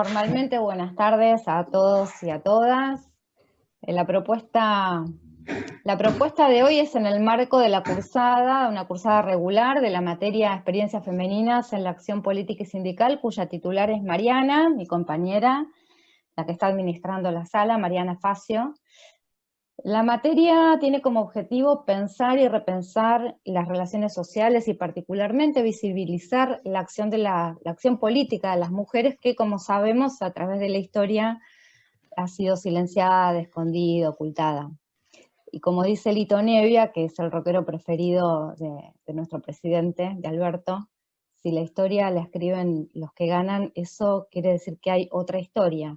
Formalmente, buenas tardes a todos y a todas. La propuesta de hoy es en el marco de la cursada, una cursada regular de la materia Experiencias Femeninas en la Acción Política y Sindical, cuya titular es Mariana, mi compañera, la que está administrando la sala, Mariana Facio. La materia tiene como objetivo pensar y repensar las relaciones sociales y particularmente visibilizar la acción política de las mujeres que, como sabemos, a través de la historia ha sido silenciada, escondida, ocultada. Y como dice Lito Nevia, que es el rockero preferido de nuestro presidente, de Alberto, si la historia la escriben los que ganan, eso quiere decir que hay otra historia.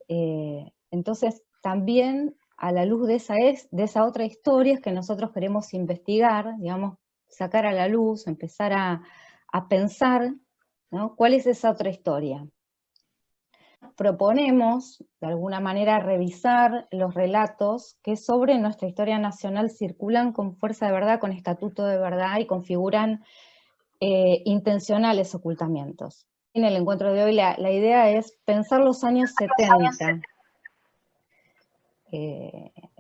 Entonces, también a la luz de esa otra historia es que nosotros queremos investigar, digamos, sacar a la luz, empezar a pensar, ¿no? ¿Cuál es esa otra historia? Proponemos, de alguna manera, revisar los relatos que sobre nuestra historia nacional circulan con fuerza de verdad, con estatuto de verdad y configuran intencionales ocultamientos. En el encuentro de hoy la idea es pensar los años 70.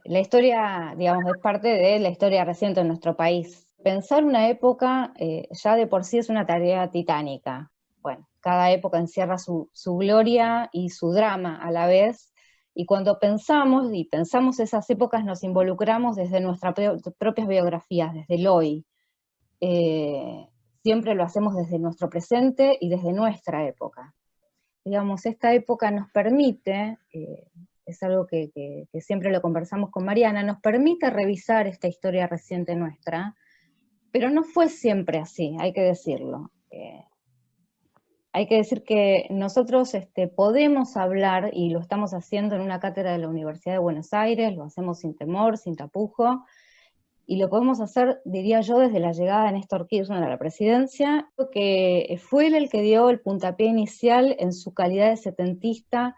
La historia, digamos, es parte de la historia reciente de nuestro país. Pensar una época ya de por sí es una tarea titánica. Bueno, cada época encierra su gloria y su drama a la vez, y cuando pensamos esas épocas nos involucramos desde nuestras propias biografías, desde el hoy. Siempre lo hacemos desde nuestro presente y desde nuestra época. Digamos, esta época nos permite, es algo que siempre lo conversamos con Mariana, nos permite revisar esta historia reciente nuestra, pero no fue siempre así, hay que decirlo. Hay que decir que nosotros podemos hablar, y lo estamos haciendo en una cátedra de la Universidad de Buenos Aires, lo hacemos sin temor, sin tapujo, y lo podemos hacer, diría yo, desde la llegada de Néstor Kirchner a la presidencia, que fue él el que dio el puntapié inicial en su calidad de setentista,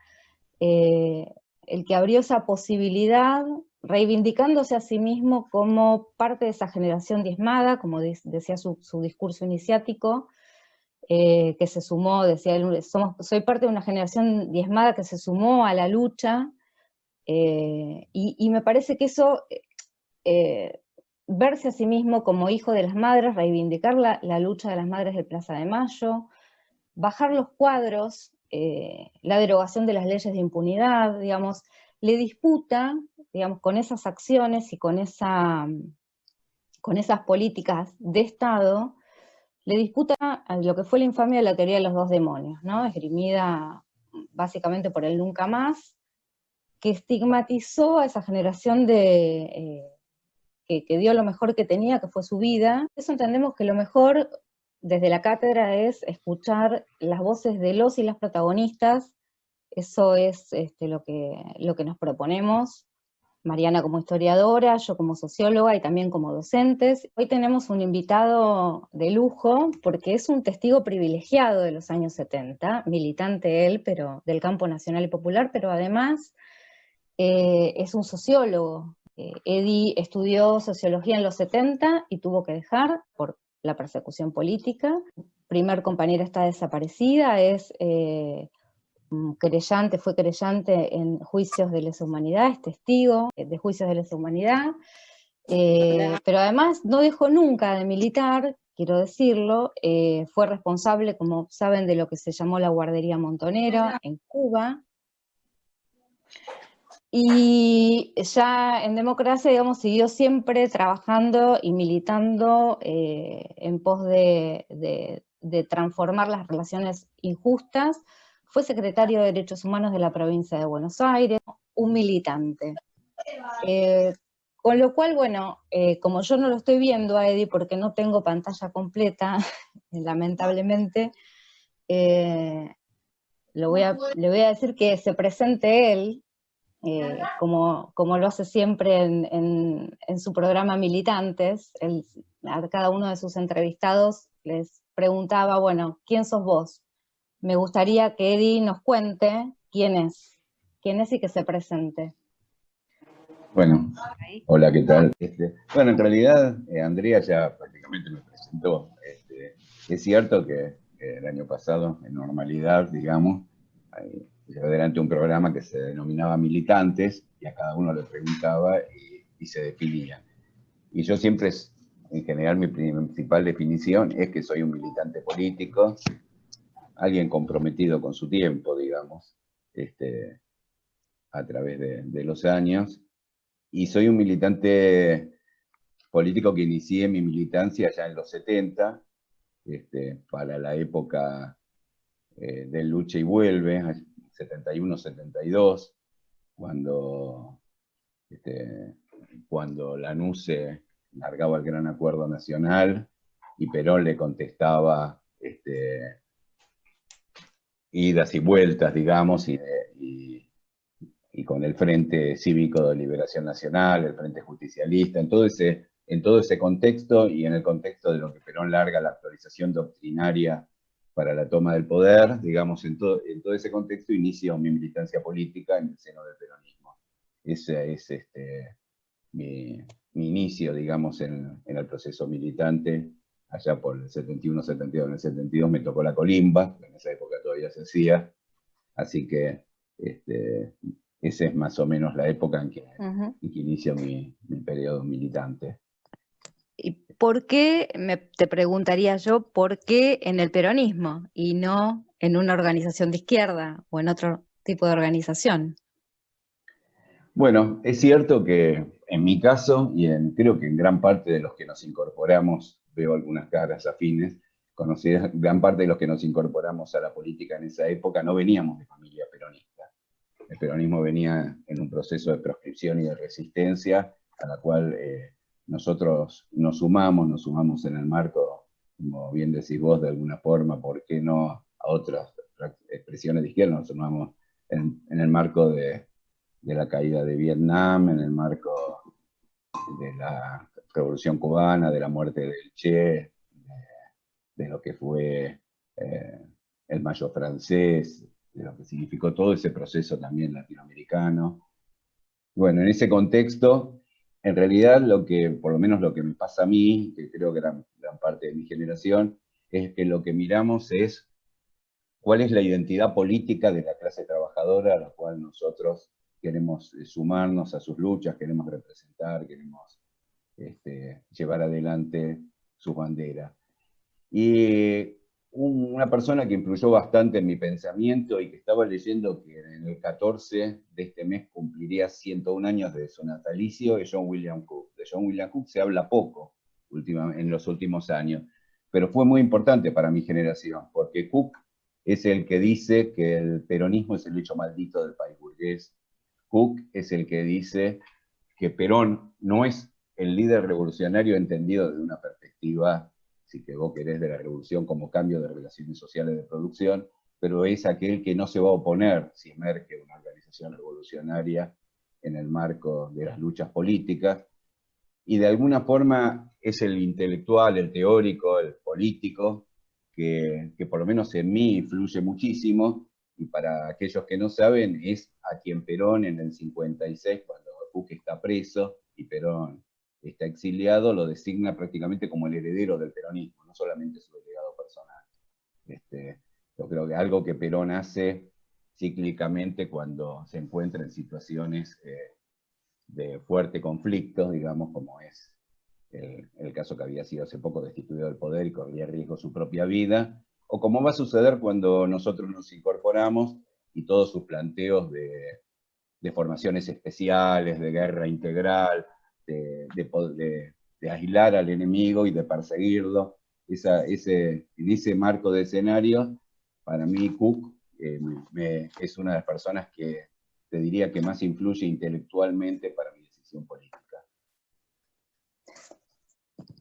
el que abrió esa posibilidad, reivindicándose a sí mismo como parte de esa generación diezmada, como decía su discurso iniciático, que se sumó, decía él, soy parte de una generación diezmada que se sumó a la lucha, y me parece que eso, verse a sí mismo como hijo de las madres, reivindicar la lucha de las madres de Plaza de Mayo, bajar los cuadros, la derogación de las leyes de impunidad, digamos, le disputa, digamos, con esas acciones y con esas políticas de Estado, le disputa a lo que fue la infamia de la teoría de los dos demonios, ¿no? Esgrimida básicamente por el Nunca Más, que estigmatizó a esa generación que dio lo mejor que tenía, que fue su vida. Eso entendemos que lo mejor desde la cátedra es escuchar las voces de los y las protagonistas. Eso es lo que nos proponemos. Mariana como historiadora, yo como socióloga y también como docentes. Hoy tenemos un invitado de lujo porque es un testigo privilegiado de los años 70, militante él, pero del campo nacional y popular, pero además es un sociólogo. Edi estudió sociología en los 70 y tuvo que dejar por la persecución política. Primer compañera está desaparecida, fue querellante en juicios de lesa humanidad, es testigo de juicios de lesa humanidad, pero además no dejó nunca de militar, quiero decirlo, fue responsable, como saben, de lo que se llamó la guardería Montonera en Cuba, y ya en democracia, digamos, siguió siempre trabajando y militando en pos de transformar las relaciones injustas. Fue secretario de Derechos Humanos de la provincia de Buenos Aires, un militante. Con lo cual, bueno, como yo no lo estoy viendo a Edi porque no tengo pantalla completa, lamentablemente, le voy a decir que se presente él, como lo hace siempre en su programa Militantes. A cada uno de sus entrevistados les preguntaba, bueno, ¿quién sos vos? Me gustaría que Edi nos cuente quién es y que se presente. Bueno, hola, ¿qué tal? Bueno, en realidad Andrea ya prácticamente me presentó. Es cierto que el año pasado, en normalidad, digamos, llevé adelante un programa que se denominaba Militantes, y a cada uno le preguntaba y se definía. Y yo siempre, en general, mi principal definición es que soy un militante político, alguien comprometido con su tiempo, digamos, a través de los años, y soy un militante político que inicié mi militancia ya en los 70, para la época del Lucha y Vuelve, 71-72, cuando Lanuse largaba el Gran Acuerdo Nacional y Perón le contestaba idas y vueltas, digamos, y con el Frente Cívico de Liberación Nacional, el Frente Justicialista, en todo ese contexto y en el contexto de lo que Perón larga la actualización doctrinaria para la toma del poder, digamos, en todo ese contexto inicio mi militancia política en el seno del peronismo. Ese es mi inicio, digamos, en el proceso militante, allá por el 71-72. En el 72 me tocó la colimba, en esa época todavía se hacía, así que esa es más o menos la época en que inicio mi periodo militante. ¿Y por qué, te preguntaría yo, por qué en el peronismo y no en una organización de izquierda o en otro tipo de organización? Bueno, es cierto que en mi caso, y creo que en gran parte de los que nos incorporamos, veo algunas caras afines, conocidas, gran parte de los que nos incorporamos a la política en esa época no veníamos de familia peronista. El peronismo venía en un proceso de proscripción y de resistencia, a la cual nosotros nos sumamos en el marco, como bien decís vos, de alguna forma, ¿por qué no a otras expresiones de izquierda? Nos sumamos en el marco de la caída de Vietnam, en el marco de la Revolución Cubana, de la muerte del Che, de lo que fue el Mayo francés, de lo que significó todo ese proceso también latinoamericano. Bueno, en ese contexto, en realidad por lo menos lo que me pasa a mí, que creo que gran parte de mi generación, es que lo que miramos es cuál es la identidad política de la clase trabajadora a la cual nosotros queremos sumarnos a sus luchas, queremos representar, queremos llevar adelante sus banderas. Y una persona que influyó bastante en mi pensamiento y que estaba leyendo que en el 14 de este mes cumpliría 101 años de su natalicio es John William Cook. De John William Cook se habla poco en los últimos años, pero fue muy importante para mi generación, porque Cook es el que dice que el peronismo es el hecho maldito del país burgués. Cook es el que dice que Perón no es el líder revolucionario entendido desde una perspectiva, si que vos querés, de la revolución como cambio de relaciones sociales de producción, pero es aquel que no se va a oponer si emerge una organización revolucionaria en el marco de las luchas políticas, y de alguna forma es el intelectual, el teórico, el político, que por lo menos en mí influye muchísimo, y para aquellos que no saben, es a quien Perón en el 56, cuando Cook está preso y Perón está exiliado, lo designa prácticamente como el heredero del peronismo, no solamente su delegado personal. Yo creo que algo que Perón hace cíclicamente cuando se encuentra en situaciones de fuerte conflicto, digamos, como es el caso que había sido hace poco destituido del poder y corría riesgo su propia vida, o como va a suceder cuando nosotros nos incorporamos y todos sus planteos de formaciones especiales, de guerra integral, de aislar al enemigo y de perseguirlo. En ese marco de escenario, para mí Cook es una de las personas que te diría que más influye intelectualmente para mi decisión política.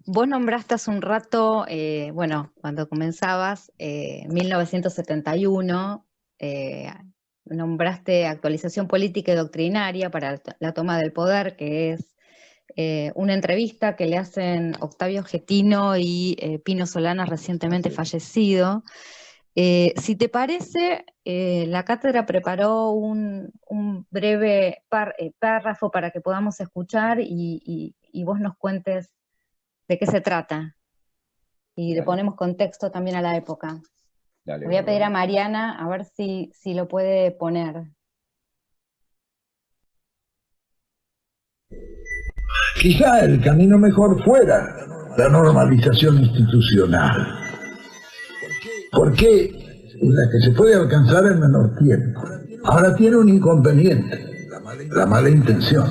Vos nombraste hace un rato, bueno, cuando comenzabas, 1971, nombraste actualización política y doctrinaria para la toma del poder, que es una entrevista que le hacen Octavio Getino y Pino Solanas, recientemente fallecido. Si te parece, la cátedra preparó un breve párrafo para que podamos escuchar y vos nos cuentes de qué se trata. Y le ponemos contexto también a la época. Dale, Le voy a pedir a Gordon. Mariana a ver si lo puede poner. Quizá el camino mejor fuera la normalización institucional, porque la que se puede alcanzar en menor tiempo. Ahora tiene un inconveniente, la mala intención.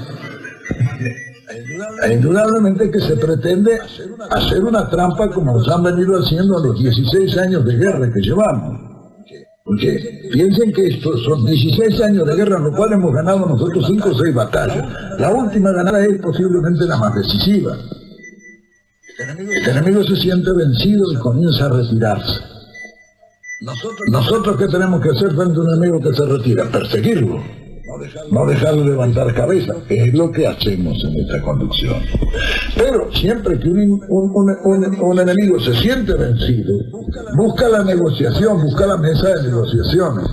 E indudablemente que se pretende hacer una trampa como nos han venido haciendo en los 16 años de guerra que llevamos. Porque piensen que estos son 16 años de guerra en los cuales hemos ganado nosotros 5 o 6 batallas. La última ganada es posiblemente la más decisiva. Este enemigo se siente vencido y comienza a retirarse. ¿Nosotros qué tenemos que hacer frente a un enemigo que se retira? Perseguirlo. No dejarlo levantar cabeza, que es lo que hacemos en esta conducción. Pero siempre que un enemigo se siente vencido, busca la negociación, busca la mesa de negociaciones.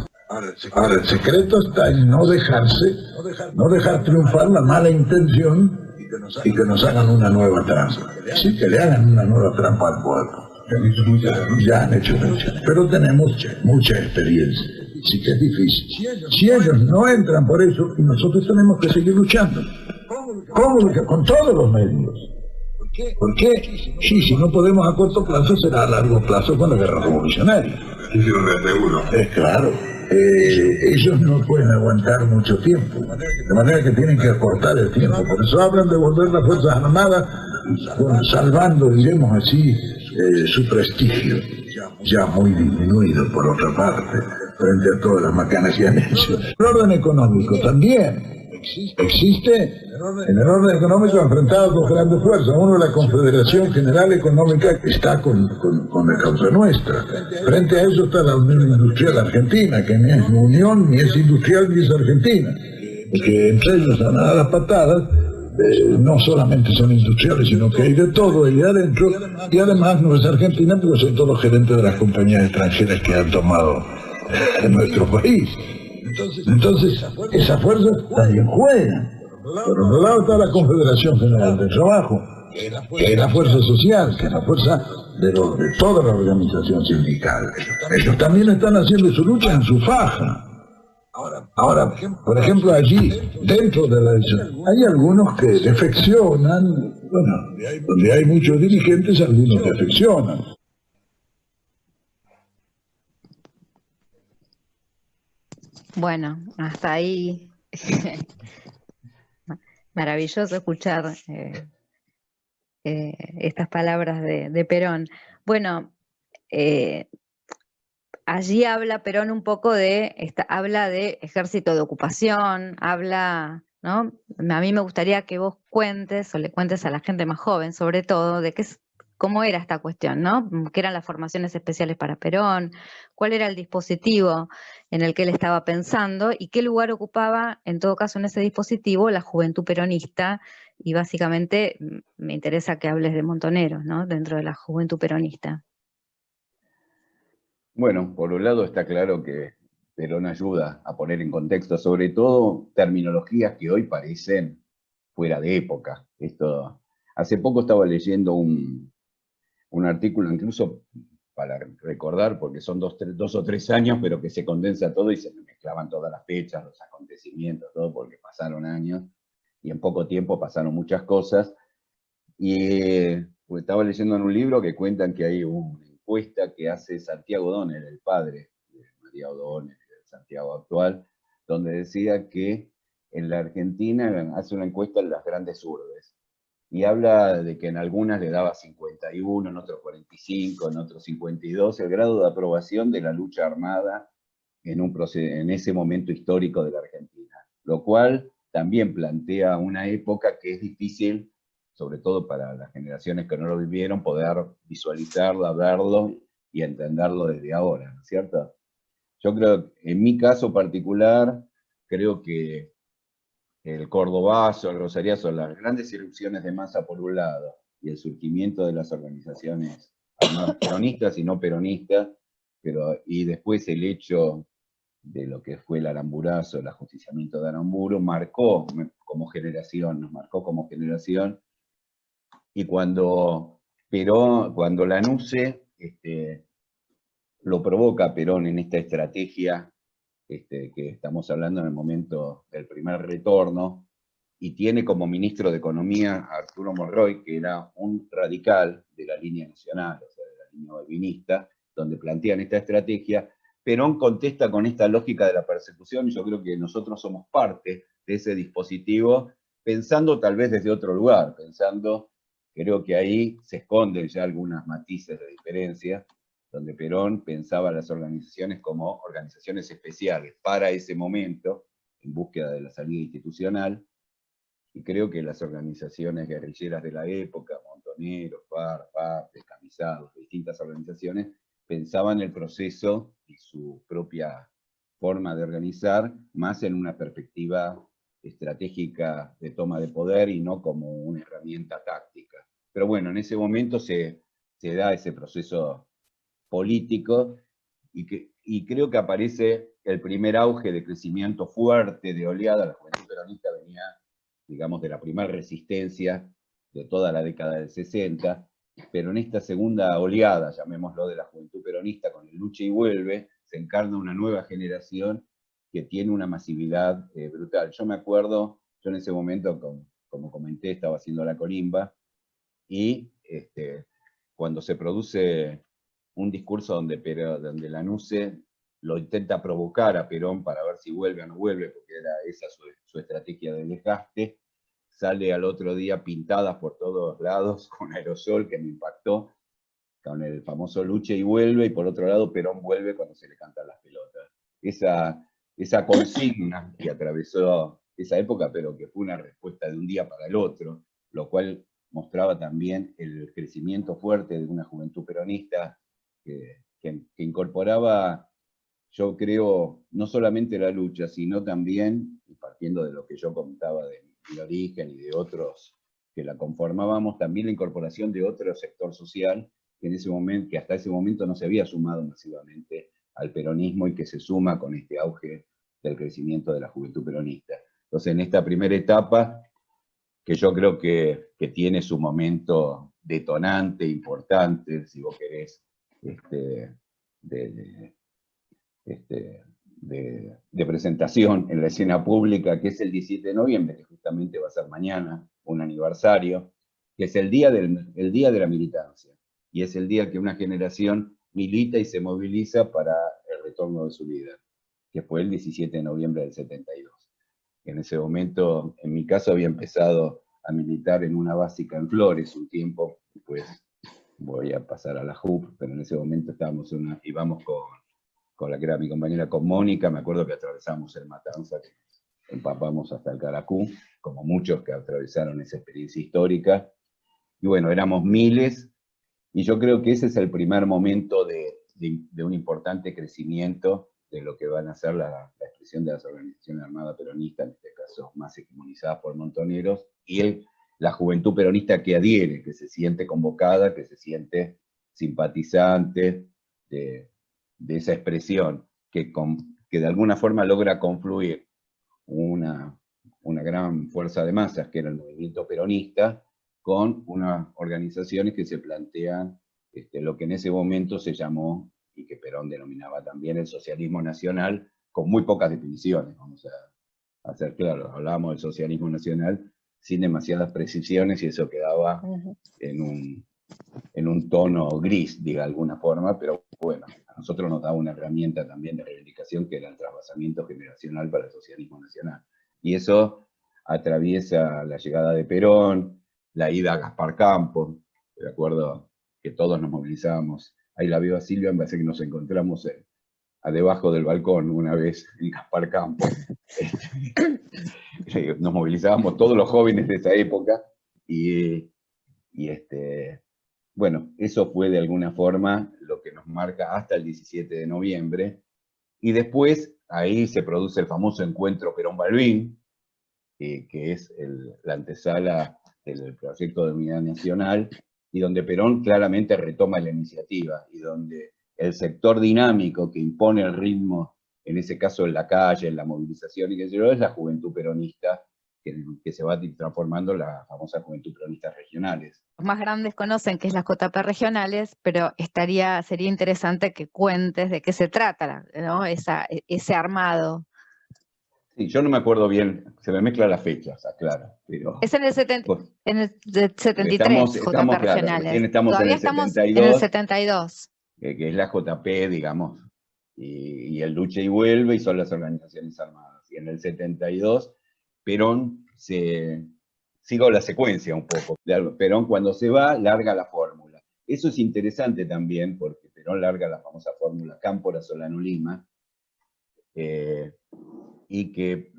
Ahora, el secreto está en no dejar triunfar la mala intención y que nos hagan una nueva trampa. Sí, que le hagan una nueva trampa al pueblo. Ya han hecho muchas, pero tenemos mucha experiencia. Sí que es difícil. Si ellos no entran por eso, y nosotros tenemos que seguir luchando. ¿Cómo luchar? Con todos los medios. ¿Por qué? Sí, si no podemos a corto plazo, será a largo plazo con la guerra revolucionaria. Es claro. Ellos no pueden aguantar mucho tiempo, de manera que tienen que acortar el tiempo. Por eso hablan de volver las Fuerzas Armadas, salvando, diremos así, su prestigio, ya muy disminuido por otra parte, frente a todas las macanas que han hecho. El orden económico también existe. En el orden económico enfrentado con grandes fuerzas. Uno, la Confederación General Económica, que está con la causa nuestra. Frente a eso está la Unión Industrial Argentina, que ni es unión, ni es industrial, ni es argentina. Que entre ellos dan a las patadas, no solamente son industriales, sino que hay de todo ahí adentro, y además no es argentina, porque son todos gerentes de las compañías extranjeras que han tomado en nuestro país. Entonces, esas fuerzas también juegan. Por otro lado está la Confederación General del Trabajo, que es la fuerza social, que es la fuerza de toda la organización sindical. Ellos también están haciendo su lucha en su faja. Ahora, por ejemplo, allí, dentro de la... hay algunos que defeccionan, bueno, donde hay muchos dirigentes, algunos defeccionan. Bueno, hasta ahí maravilloso escuchar estas palabras de Perón. Bueno, allí habla Perón un poco habla de ejército de ocupación, habla, ¿no? A mí me gustaría que vos cuentes, o le cuentes a la gente más joven, sobre todo, de cómo era esta cuestión, ¿no? ¿Qué eran las formaciones especiales para Perón? ¿Cuál era el dispositivo en el que él estaba pensando? ¿Y qué lugar ocupaba, en todo caso, en ese dispositivo, la juventud peronista? Y básicamente me interesa que hables de Montoneros, ¿no? Dentro de la juventud peronista. Bueno, por un lado está claro que Perón ayuda a poner en contexto, sobre todo, terminologías que hoy parecen fuera de época. Hace poco estaba leyendo un artículo, incluso para recordar, porque son 2 o 3 años, pero que se condensa todo y se mezclaban todas las fechas, los acontecimientos, todo, porque pasaron años y en poco tiempo pasaron muchas cosas. Y pues estaba leyendo en un libro que cuentan que hay una encuesta que hace Santiago Donner, el padre de María O'Donnell, de Santiago actual, donde decía que en la Argentina hace una encuesta en las grandes urbes y habla de que en algunas le daba 51, en otros 45, en otros 52, el grado de aprobación de la lucha armada en ese momento histórico de la Argentina, lo cual también plantea una época que es difícil, sobre todo para las generaciones que no lo vivieron, poder visualizarlo, verlo y entenderlo desde ahora, ¿no es cierto? Yo creo, en mi caso particular, creo que el cordobazo, el rosariazo, las grandes erupciones de masa por un lado, y el surgimiento de las organizaciones armadas peronistas y no peronistas, y después el hecho de lo que fue el Aramburazo, el ajusticiamiento de Aramburu, marcó como generación, nos marcó como generación, y cuando Lanuse lo provoca Perón en esta estrategia que estamos hablando en el momento del primer retorno, y tiene como ministro de Economía a Arturo Monroy, que era un radical de la línea nacional, o sea, de la línea balvinista, donde plantean esta estrategia. Perón contesta con esta lógica de la persecución, y yo creo que nosotros somos parte de ese dispositivo, pensando tal vez desde otro lugar, creo que ahí se esconden ya algunos matices de diferencia, donde Perón pensaba las organizaciones como organizaciones especiales para ese momento, en búsqueda de la salida institucional, y creo que las organizaciones guerrilleras de la época, Montoneros, FARC, Descamisados, distintas organizaciones, pensaban el proceso y su propia forma de organizar más en una perspectiva estratégica de toma de poder y no como una herramienta táctica. Pero bueno, en ese momento se da ese proceso político y creo que aparece el primer auge de crecimiento fuerte, de oleada. La juventud peronista venía, digamos, de la primera resistencia de toda la década del 60, pero en esta segunda oleada, llamémoslo, de la juventud peronista, con el Lucha y Vuelve, se encarna una nueva generación que tiene una masividad brutal. Yo me acuerdo, yo en ese momento, como comenté, estaba haciendo la corimba, y cuando se produce un discurso donde Lanuse lo intenta provocar a Perón para ver si vuelve o no vuelve, porque era esa su estrategia de desgaste, sale al otro día pintadas por todos lados con aerosol, que me impactó, con el famoso Lucha y Vuelve, y por otro lado Perón vuelve cuando se le cantan las pelotas. Esa consigna que atravesó esa época, pero que fue una respuesta de un día para el otro, lo cual mostraba también el crecimiento fuerte de una juventud peronista que incorporaba, yo creo, no solamente la lucha, sino también, y partiendo de lo que yo comentaba de mi origen y de otros que la conformábamos, también la incorporación de otro sector social que hasta ese momento no se había sumado masivamente al peronismo y que se suma con este auge del crecimiento de la juventud peronista. Entonces, en esta primera etapa, que yo creo que tiene su momento detonante, importante, si vos querés, de presentación en la escena pública, que es el 17 de noviembre, que justamente va a ser mañana, un aniversario, que es el día de la militancia, y es el día que una generación milita y se moviliza para el retorno de su líder, que fue el 17 de noviembre del 72. En ese momento, en mi caso, había empezado a militar en una básica en Flores un tiempo, después voy a pasar a la JUP, pero en ese momento íbamos con la que era mi compañera, con Mónica, me acuerdo que atravesamos el Matanza, que empapamos hasta el Caracú, como muchos que atravesaron esa experiencia histórica, y bueno, éramos miles, y yo creo que ese es el primer momento de un importante crecimiento de lo que van a ser la expresión de las organizaciones armadas peronistas, en este caso más hegemonizadas por Montoneros, y la juventud peronista que adhiere, que se siente convocada, que se siente simpatizante de esa expresión, que de alguna forma logra confluir una gran fuerza de masas, que era el movimiento peronista, con unas organizaciones que se plantean lo que en ese momento se llamó, y que Perón denominaba también, el socialismo nacional, con muy pocas definiciones, vamos a ser claros. Hablábamos del socialismo nacional sin demasiadas precisiones, y eso quedaba en un tono gris, de alguna forma, pero bueno, a nosotros nos daba una herramienta también de reivindicación, que era el trasvasamiento generacional para el socialismo nacional. Y eso atraviesa la llegada de Perón, la ida a Gaspar Campos. De acuerdo que todos nos movilizábamos. Ahí la veo a Silvia, me parece que nos encontramos debajo del balcón una vez en Gaspar Campos. Nos movilizábamos todos los jóvenes de esa época, y bueno, eso fue de alguna forma lo que nos marca hasta el 17 de noviembre, y después ahí se produce el famoso encuentro Perón-Balbín, que es la antesala del proyecto de unidad nacional, y donde Perón claramente retoma la iniciativa, y donde el sector dinámico que impone el ritmo, en ese caso en la calle, en la movilización, y que es la juventud peronista, que se va transformando en la famosa Juventud Peronistas Regionales. Los más grandes conocen que es las JP regionales, pero sería interesante que cuentes de qué se trata, ¿no? Ese armado. Sí, yo no me acuerdo bien, se me mezclan las fechas, claro, pero... Es en el 73, estamos, JP claro, regionales. recién estamos Todavía en el estamos 72, en el 72. Que es la JP, digamos, y el lucha y vuelve, y son las organizaciones armadas. Y en el 72, Perón sigo la secuencia un poco. Perón cuando se va, larga la fórmula. Eso es interesante también, porque Perón larga la famosa fórmula Cámpora, Solano, Lima, y que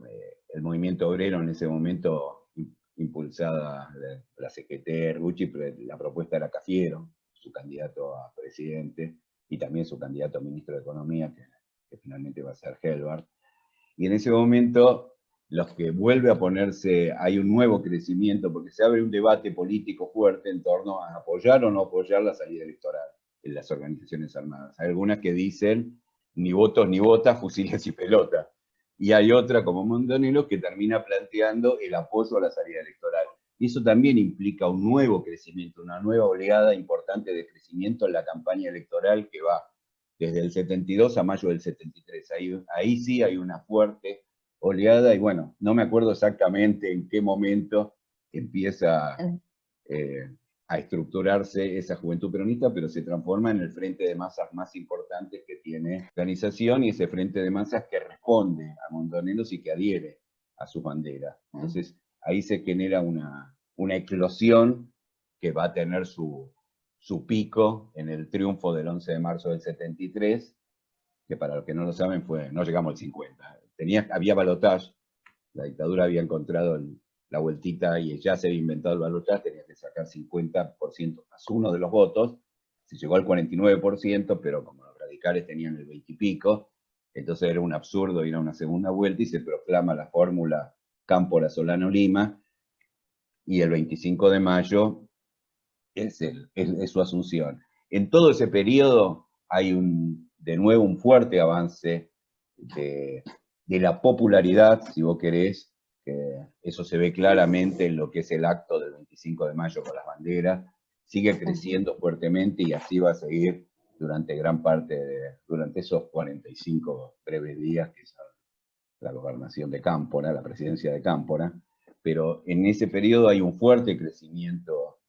el movimiento obrero en ese momento, impulsada la CGT, Rucci, la propuesta era Cafiero, su candidato a presidente, y también su candidato a ministro de Economía, que finalmente va a ser Helbart. Y en ese momento, los que vuelve a ponerse, hay un nuevo crecimiento, porque se abre un debate político fuerte en torno a apoyar o no apoyar la salida electoral en las organizaciones armadas. Hay algunas que dicen ni votos ni botas, fusiles y pelotas. Y hay otra, como Montonero, que termina planteando el apoyo a la salida electoral. Y eso también implica un nuevo crecimiento, una nueva oleada importante de crecimiento en la campaña electoral que va desde el 72 a mayo del 73. Ahí sí hay una fuerte oleada, y bueno, no me acuerdo exactamente en qué momento empieza a estructurarse esa juventud peronista, pero se transforma en el frente de masas más importante que tiene la organización, y ese frente de masas que responde a Montoneros y que adhiere a su bandera. Entonces, ahí se genera una eclosión que va a tener su pico en el triunfo del 11 de marzo del 73, que para los que no lo saben no llegamos al 50. Había balotaje, la dictadura había encontrado la vueltita y ya se había inventado el balotaje, tenía que sacar 50% más uno de los votos, se llegó al 49%, pero como los radicales tenían el 20 y pico, entonces era un absurdo ir a una segunda vuelta y se proclama la fórmula Cámpora, Solano, Lima, y el 25 de mayo es su asunción. En todo ese periodo hay de nuevo un fuerte avance de la popularidad, si vos querés, que eso se ve claramente en lo que es el acto del 25 de mayo con las banderas, sigue creciendo fuertemente y así va a seguir durante gran parte, durante esos 45 breves días que es la gobernación de Cámpora, la presidencia de Cámpora, pero en ese periodo hay un fuerte crecimiento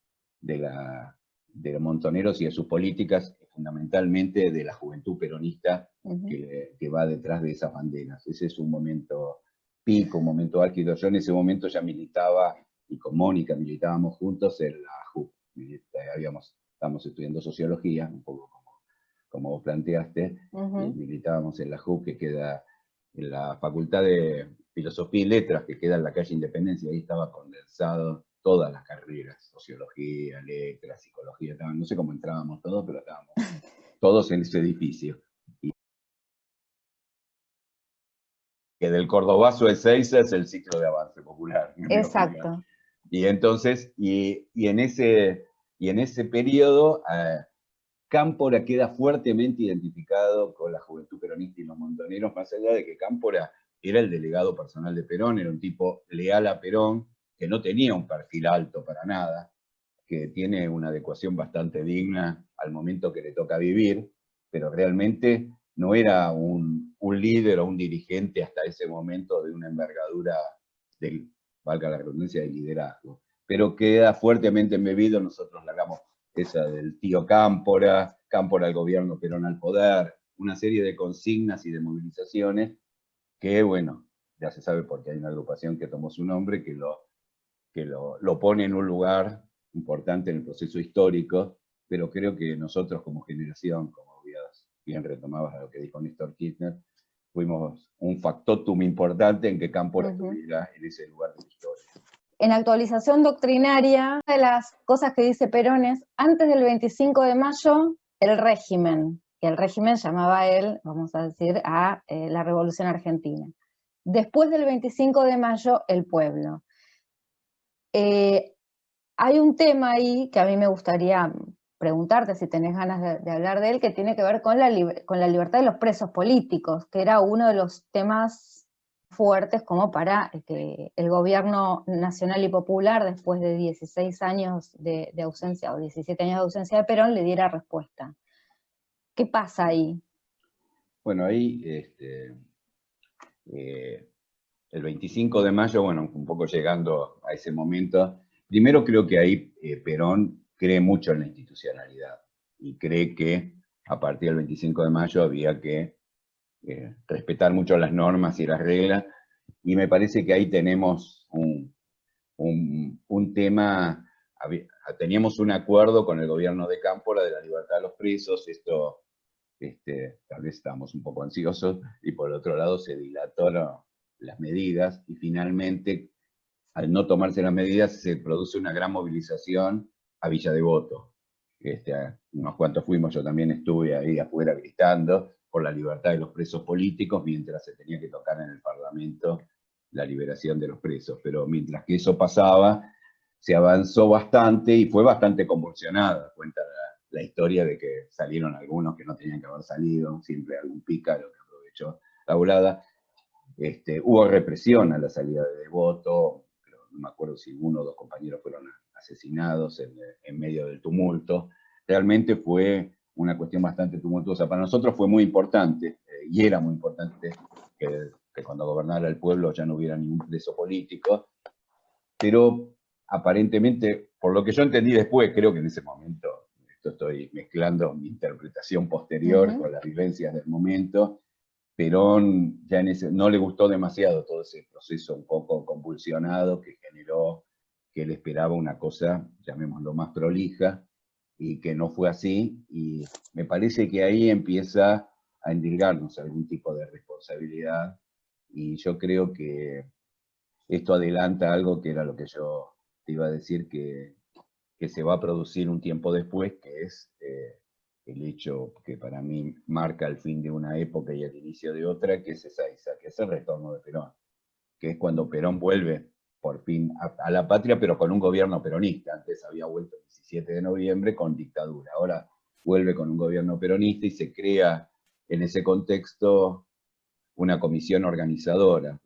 de los Montoneros y de sus políticas, fundamentalmente de la juventud peronista que va detrás de esas banderas. Ese es un momento pico, un momento álgido. Yo en ese momento ya militaba, y con Mónica militábamos juntos en la JUP. Estábamos estudiando sociología, un poco como vos planteaste, y militábamos en la JUP, que queda en la Facultad de Filosofía y Letras, que queda en la calle Independencia. Ahí estaba condensado todas las carreras, sociología, letras, psicología, no sé cómo entrábamos todos, pero estábamos todos en ese edificio. Y que del Cordobazo de Ezeiza es el ciclo de avance popular. Exacto. Y entonces, en ese periodo, Cámpora queda fuertemente identificado con la juventud peronista y los montoneros, más allá de que Cámpora era el delegado personal de Perón, era un tipo leal a Perón, que no tenía un perfil alto para nada, que tiene una adecuación bastante digna al momento que le toca vivir, pero realmente no era un líder o un dirigente hasta ese momento de una envergadura, valga la redundancia, de liderazgo. Pero queda fuertemente embebido, nosotros le hagamos esa del tío Cámpora, Cámpora al gobierno, Perón al poder, una serie de consignas y de movilizaciones que, bueno, ya se sabe porque hay una agrupación que tomó su nombre, que lo pone en un lugar importante en el proceso histórico, pero creo que nosotros como generación, como bien retomabas a lo que dijo Néstor Kirchner, fuimos un factotum importante en que Cámpora estuviera en ese lugar de la historia. En actualización doctrinaria, una de las cosas que dice Perón es, antes del 25 de mayo, el régimen, que el régimen llamaba él, vamos a decir, a la Revolución Argentina. Después del 25 de mayo, el pueblo. Hay un tema ahí que a mí me gustaría preguntarte, si tenés ganas de hablar de él, que tiene que ver con la libertad de los presos políticos, que era uno de los temas fuertes como para que el gobierno nacional y popular, después de 16 años de ausencia, o 17 años de ausencia de Perón, le diera respuesta. ¿Qué pasa ahí? Bueno, ahí el 25 de mayo, bueno, un poco llegando a ese momento, primero creo que ahí Perón cree mucho en la institucionalidad y cree que a partir del 25 de mayo había que respetar mucho las normas y las reglas, y me parece que ahí tenemos un tema, teníamos un acuerdo con el gobierno de Cámpora de la libertad de los presos, esto tal vez estábamos un poco ansiosos, y por el otro lado se dilataron las medidas, y finalmente, al no tomarse las medidas, se produce una gran movilización a Villa Devoto. Unos cuantos fuimos, yo también estuve ahí afuera gritando por la libertad de los presos políticos, mientras se tenía que tocar en el Parlamento la liberación de los presos. Pero mientras que eso pasaba, se avanzó bastante y fue bastante convulsionada. Cuenta la historia de que salieron algunos que no tenían que haber salido, siempre algún pícaro que aprovechó la volada. Hubo represión a la salida de Devoto, pero no me acuerdo si uno o dos compañeros fueron asesinados en medio del tumulto. Realmente fue una cuestión bastante tumultuosa. Para nosotros fue muy importante, y era muy importante, que cuando gobernara el pueblo ya no hubiera ningún preso político, pero aparentemente, por lo que yo entendí después, creo que en ese momento, esto estoy mezclando mi interpretación posterior con las vivencias del momento, Perón ya no le gustó demasiado todo ese proceso un poco convulsionado que generó que él esperaba una cosa, llamémoslo, más prolija, y que no fue así, y me parece que ahí empieza a endilgarnos algún tipo de responsabilidad, y yo creo que esto adelanta algo que era lo que yo te iba a decir, que se va a producir un tiempo después, que es el hecho que para mí marca el fin de una época y el inicio de otra, que es Ezeiza, que es el retorno de Perón, que es cuando Perón vuelve por fin a la patria, pero con un gobierno peronista. Antes había vuelto el 17 de noviembre con dictadura, ahora vuelve con un gobierno peronista y se crea en ese contexto una comisión organizadora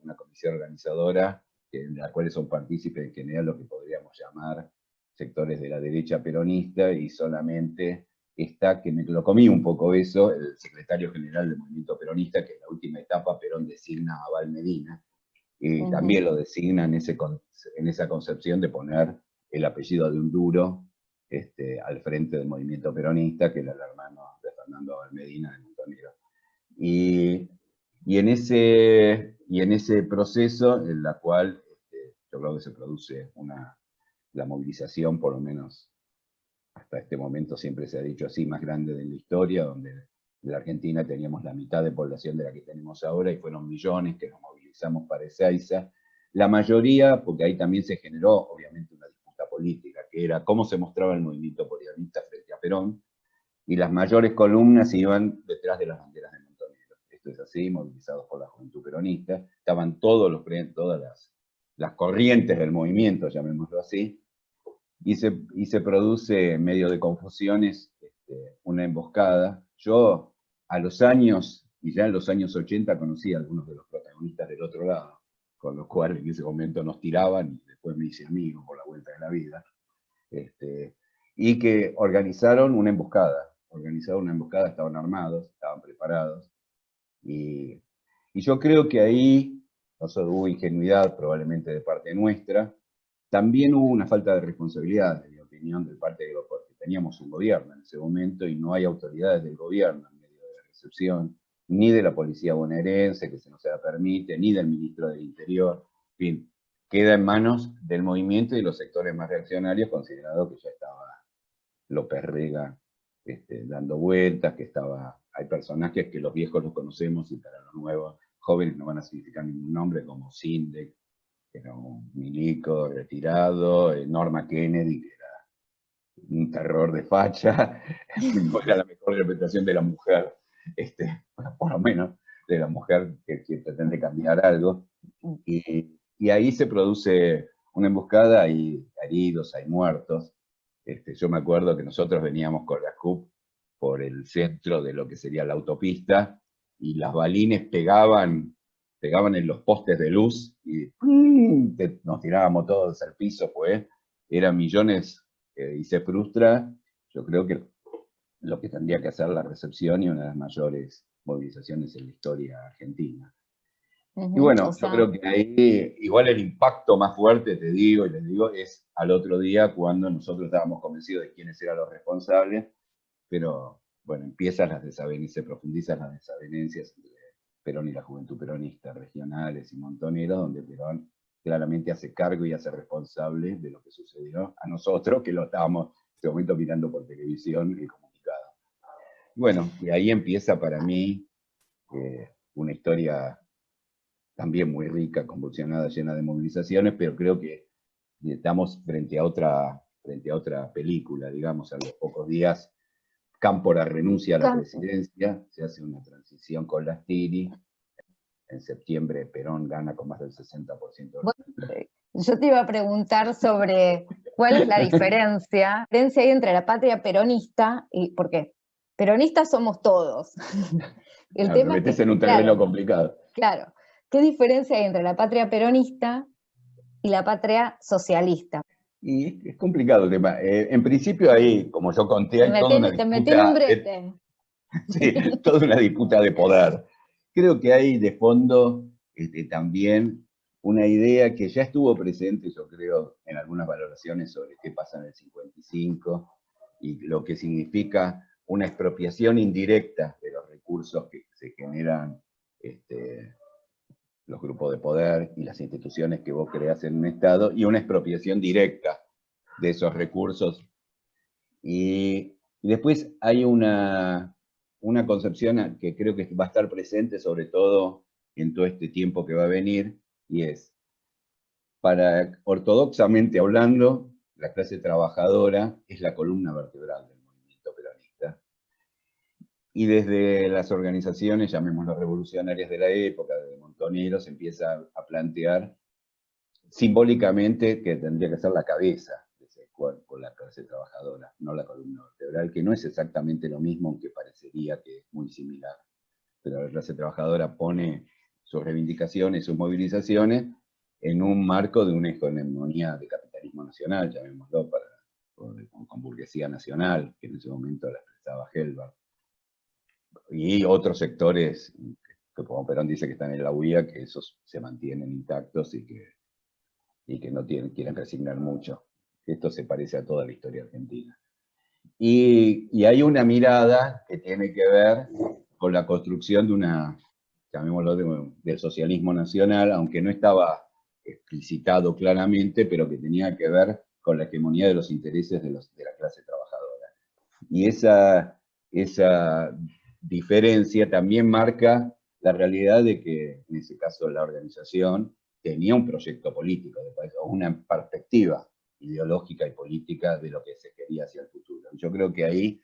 en la cual son partícipes en general lo que podríamos llamar sectores de la derecha peronista, y solamente está, que me lo comí un poco eso, el secretario general del movimiento peronista, que en la última etapa Perón designa a Abal Medina, y también lo designa en esa concepción de poner el apellido de un duro al frente del movimiento peronista, que era el hermano de Fernando Abal Medina de Montonero. Y en ese proceso, en la cual yo creo que se produce la movilización, por lo menos hasta este momento siempre se ha dicho así, más grande de la historia, donde en la Argentina teníamos la mitad de población de la que tenemos ahora, y fueron millones que nos movilizamos para Ezeiza. La mayoría, porque ahí también se generó obviamente una disputa política, que era cómo se mostraba el movimiento peronista frente a Perón, y las mayores columnas iban detrás de las banderas de Montonero. Esto es así, movilizados por la juventud peronista. Estaban todas las corrientes del movimiento, llamémoslo así, y se produce en medio de confusiones una emboscada. Yo a los años, y ya en los años 80, conocí a algunos de los protagonistas del otro lado, con los cuales en ese momento nos tiraban, y después me hice amigo por la vuelta de la vida, y que organizaron una emboscada, estaban armados, estaban preparados, y yo creo que ahí, no solo hubo ingenuidad probablemente de parte nuestra, también hubo una falta de responsabilidad, en mi opinión, de parte de los, porque teníamos un gobierno en ese momento y no hay autoridades del gobierno en medio de la recepción, ni de la policía bonaerense, que se nos la permite, ni del ministro del Interior. En fin, queda en manos del movimiento y los sectores más reaccionarios, considerado que ya estaba López Rega dando vueltas, que hay personajes que los viejos los conocemos y para los nuevos jóvenes no van a significar ningún nombre, como Sindek, que era un milico retirado, Norma Kennedy, que era un terror de facha, no era la mejor representación de la mujer, por lo menos de la mujer que pretende cambiar algo, y ahí se produce una emboscada, hay heridos, hay muertos. Yo me acuerdo que nosotros veníamos con la CUP por el centro de lo que sería la autopista, y las balines pegaban pegaban en los postes de luz y nos tirábamos todos al piso, eran millones, y se frustra, yo creo que lo que tendría que hacer la recepción y una de las mayores movilizaciones en la historia argentina. Y bueno, yo creo que ahí, igual el impacto más fuerte, te digo y les digo, es al otro día cuando nosotros estábamos convencidos de quiénes eran los responsables, pero bueno, se profundizan las desavenencias entre Perón y la Juventud Peronista, regionales y montoneros, donde Perón claramente hace cargo y hace responsable de lo que sucedió a nosotros, que lo estábamos en ese momento mirando por televisión y comunicado. Bueno, y ahí empieza para mí una historia también muy rica, convulsionada, llena de movilizaciones, pero creo que estamos frente a otra película, digamos, a los pocos días. Cámpora renuncia a la presidencia, se hace una transición con Lastiri. En septiembre Perón gana con más del 60%. Bueno, yo te iba a preguntar sobre cuál es la diferencia hay entre la patria peronista y, ¿por qué? Peronistas somos todos. El tema me metes en un terreno complicado. Claro. ¿Qué diferencia hay entre la patria peronista y la patria socialista? Y es complicado el tema. En principio ahí, como yo conté, hay toda una disputa. Te metí en un brete. Sí, toda una disputa de poder. Creo que hay de fondo también una idea que ya estuvo presente, yo creo, en algunas valoraciones sobre qué pasa en el 55 y lo que significa una expropiación indirecta de los recursos que se generan los grupos de poder y las instituciones que vos creás en un Estado, y una expropiación directa de esos recursos. Y después hay una concepción que creo que va a estar presente, sobre todo en todo este tiempo que va a venir, y es, ortodoxamente hablando, la clase trabajadora es la columna vertebral del movimiento peronista. Y desde las organizaciones, llamémoslo revolucionarias de la época, de Montoneros, se empieza a plantear simbólicamente que tendría que ser la cabeza de ese cuerpo, la clase trabajadora, no la columna vertebral, que no es exactamente lo mismo, aunque parecería que es muy similar. Pero la clase trabajadora pone sus reivindicaciones, sus movilizaciones, en un marco de una hegemonía de capitalismo nacional, llamémoslo, con burguesía nacional, que en ese momento la expresaba Helbert. Y otros sectores, que como Perón dice que están en la UIA, que esos se mantienen intactos y que no quieren resignar mucho. Esto se parece a toda la historia argentina. Y hay una mirada que tiene que ver con la construcción de llamémoslo, del socialismo nacional, aunque no estaba explicitado claramente, pero que tenía que ver con la hegemonía de los intereses de la clase trabajadora. Y esa diferencia también marca la realidad de que, en ese caso, la organización tenía un proyecto político de país, o una perspectiva ideológica y política de lo que se quería hacia el futuro. Yo creo que ahí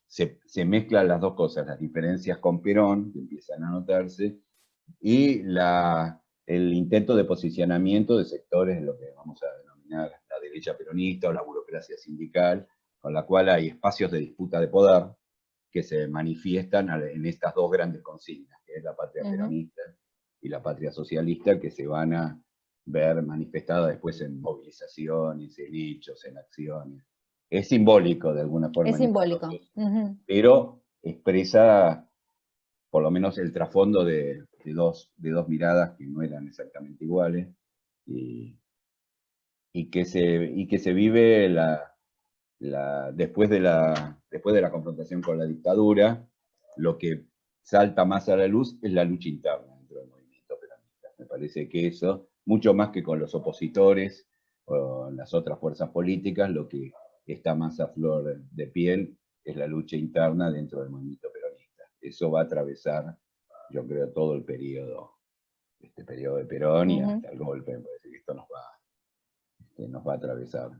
se mezclan las dos cosas, las diferencias con Perón, que empiezan a notarse, y el intento de posicionamiento de sectores de lo que vamos a denominar la derecha peronista o la burocracia sindical, con la cual hay espacios de disputa de poder que se manifiestan en estas dos grandes consignas, que es la patria peronista y la patria socialista, que se van a ver manifestadas después en movilizaciones, en hechos, en acciones. Es simbólico de alguna forma. Es simbólico. Pero expresa por lo menos el trasfondo de dos miradas que no eran exactamente iguales, y que se vive después de la confrontación con la dictadura. Lo que salta más a la luz es la lucha interna dentro del movimiento peronista. Me parece que eso, mucho más que con los opositores o las otras fuerzas políticas, lo que está más a flor de piel es la lucha interna dentro del movimiento peronista. Eso va a atravesar, yo creo, todo el periodo, este periodo de Perón y hasta el golpe. Me parece que esto nos va a atravesar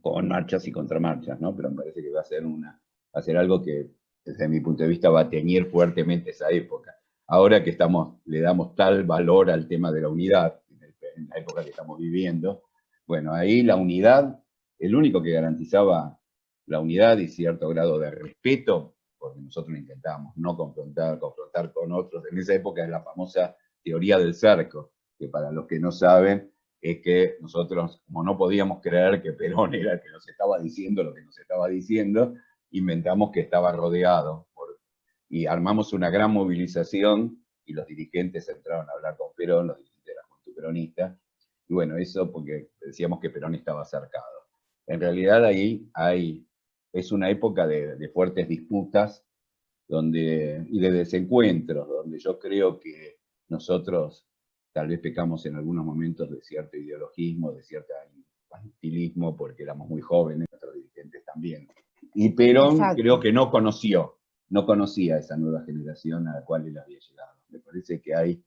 con marchas y contramarchas, ¿no? Pero me parece que va a ser algo que, desde mi punto de vista, va a teñir fuertemente esa época. Ahora que le damos tal valor al tema de la unidad, en la época que estamos viviendo, bueno, ahí la unidad, el único que garantizaba la unidad y cierto grado de respeto por porque nosotros intentábamos no confrontar con otros. En esa época es la famosa teoría del cerco, que para los que no saben, es que nosotros, como no podíamos creer que Perón era el que nos estaba diciendo lo que nos estaba diciendo, inventamos que estaba rodeado y armamos una gran movilización y los dirigentes entraron a hablar con Perón, los dirigentes de la Juventud Peronista, y bueno, eso porque decíamos que Perón estaba cercado. En realidad ahí es una época de fuertes disputas y de desencuentros, donde yo creo que nosotros tal vez pecamos en algunos momentos de cierto ideologismo, de cierto infantilismo, porque éramos muy jóvenes, nuestros dirigentes también. Y Perón Exacto. creo que no conocía a esa nueva generación a la cual él había llegado. Me parece que ahí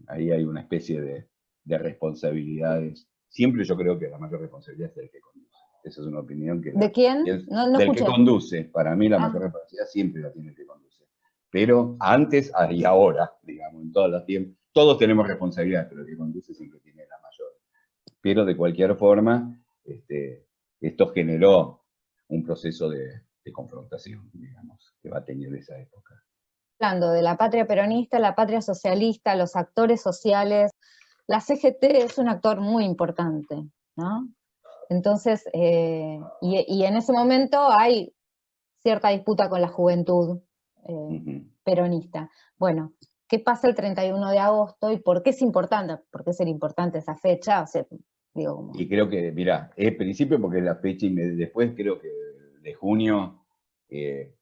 hay una especie de responsabilidades. Siempre yo creo que la mayor responsabilidad es del que conduce. Esa es una opinión que... ¿De quién? No del escuché. que conduce. Para mí la mayor responsabilidad siempre la tiene el que conduce. Pero antes y ahora, digamos, en todos los tiempos, todos tenemos responsabilidad, pero el que conduce siempre tiene la mayor. Pero de cualquier forma, esto generó un proceso de confrontación, digamos, que va a tener esa época. Hablando de la patria peronista, la patria socialista, los actores sociales, la CGT es un actor muy importante, ¿no? Entonces, y en ese momento hay cierta disputa con la juventud peronista. Bueno, ¿qué pasa el 31 de agosto y por qué es importante? ¿Por qué será importante esa fecha? O sea, digo, como... Y creo que, mirá, es principio porque es la fecha y después creo que de junio,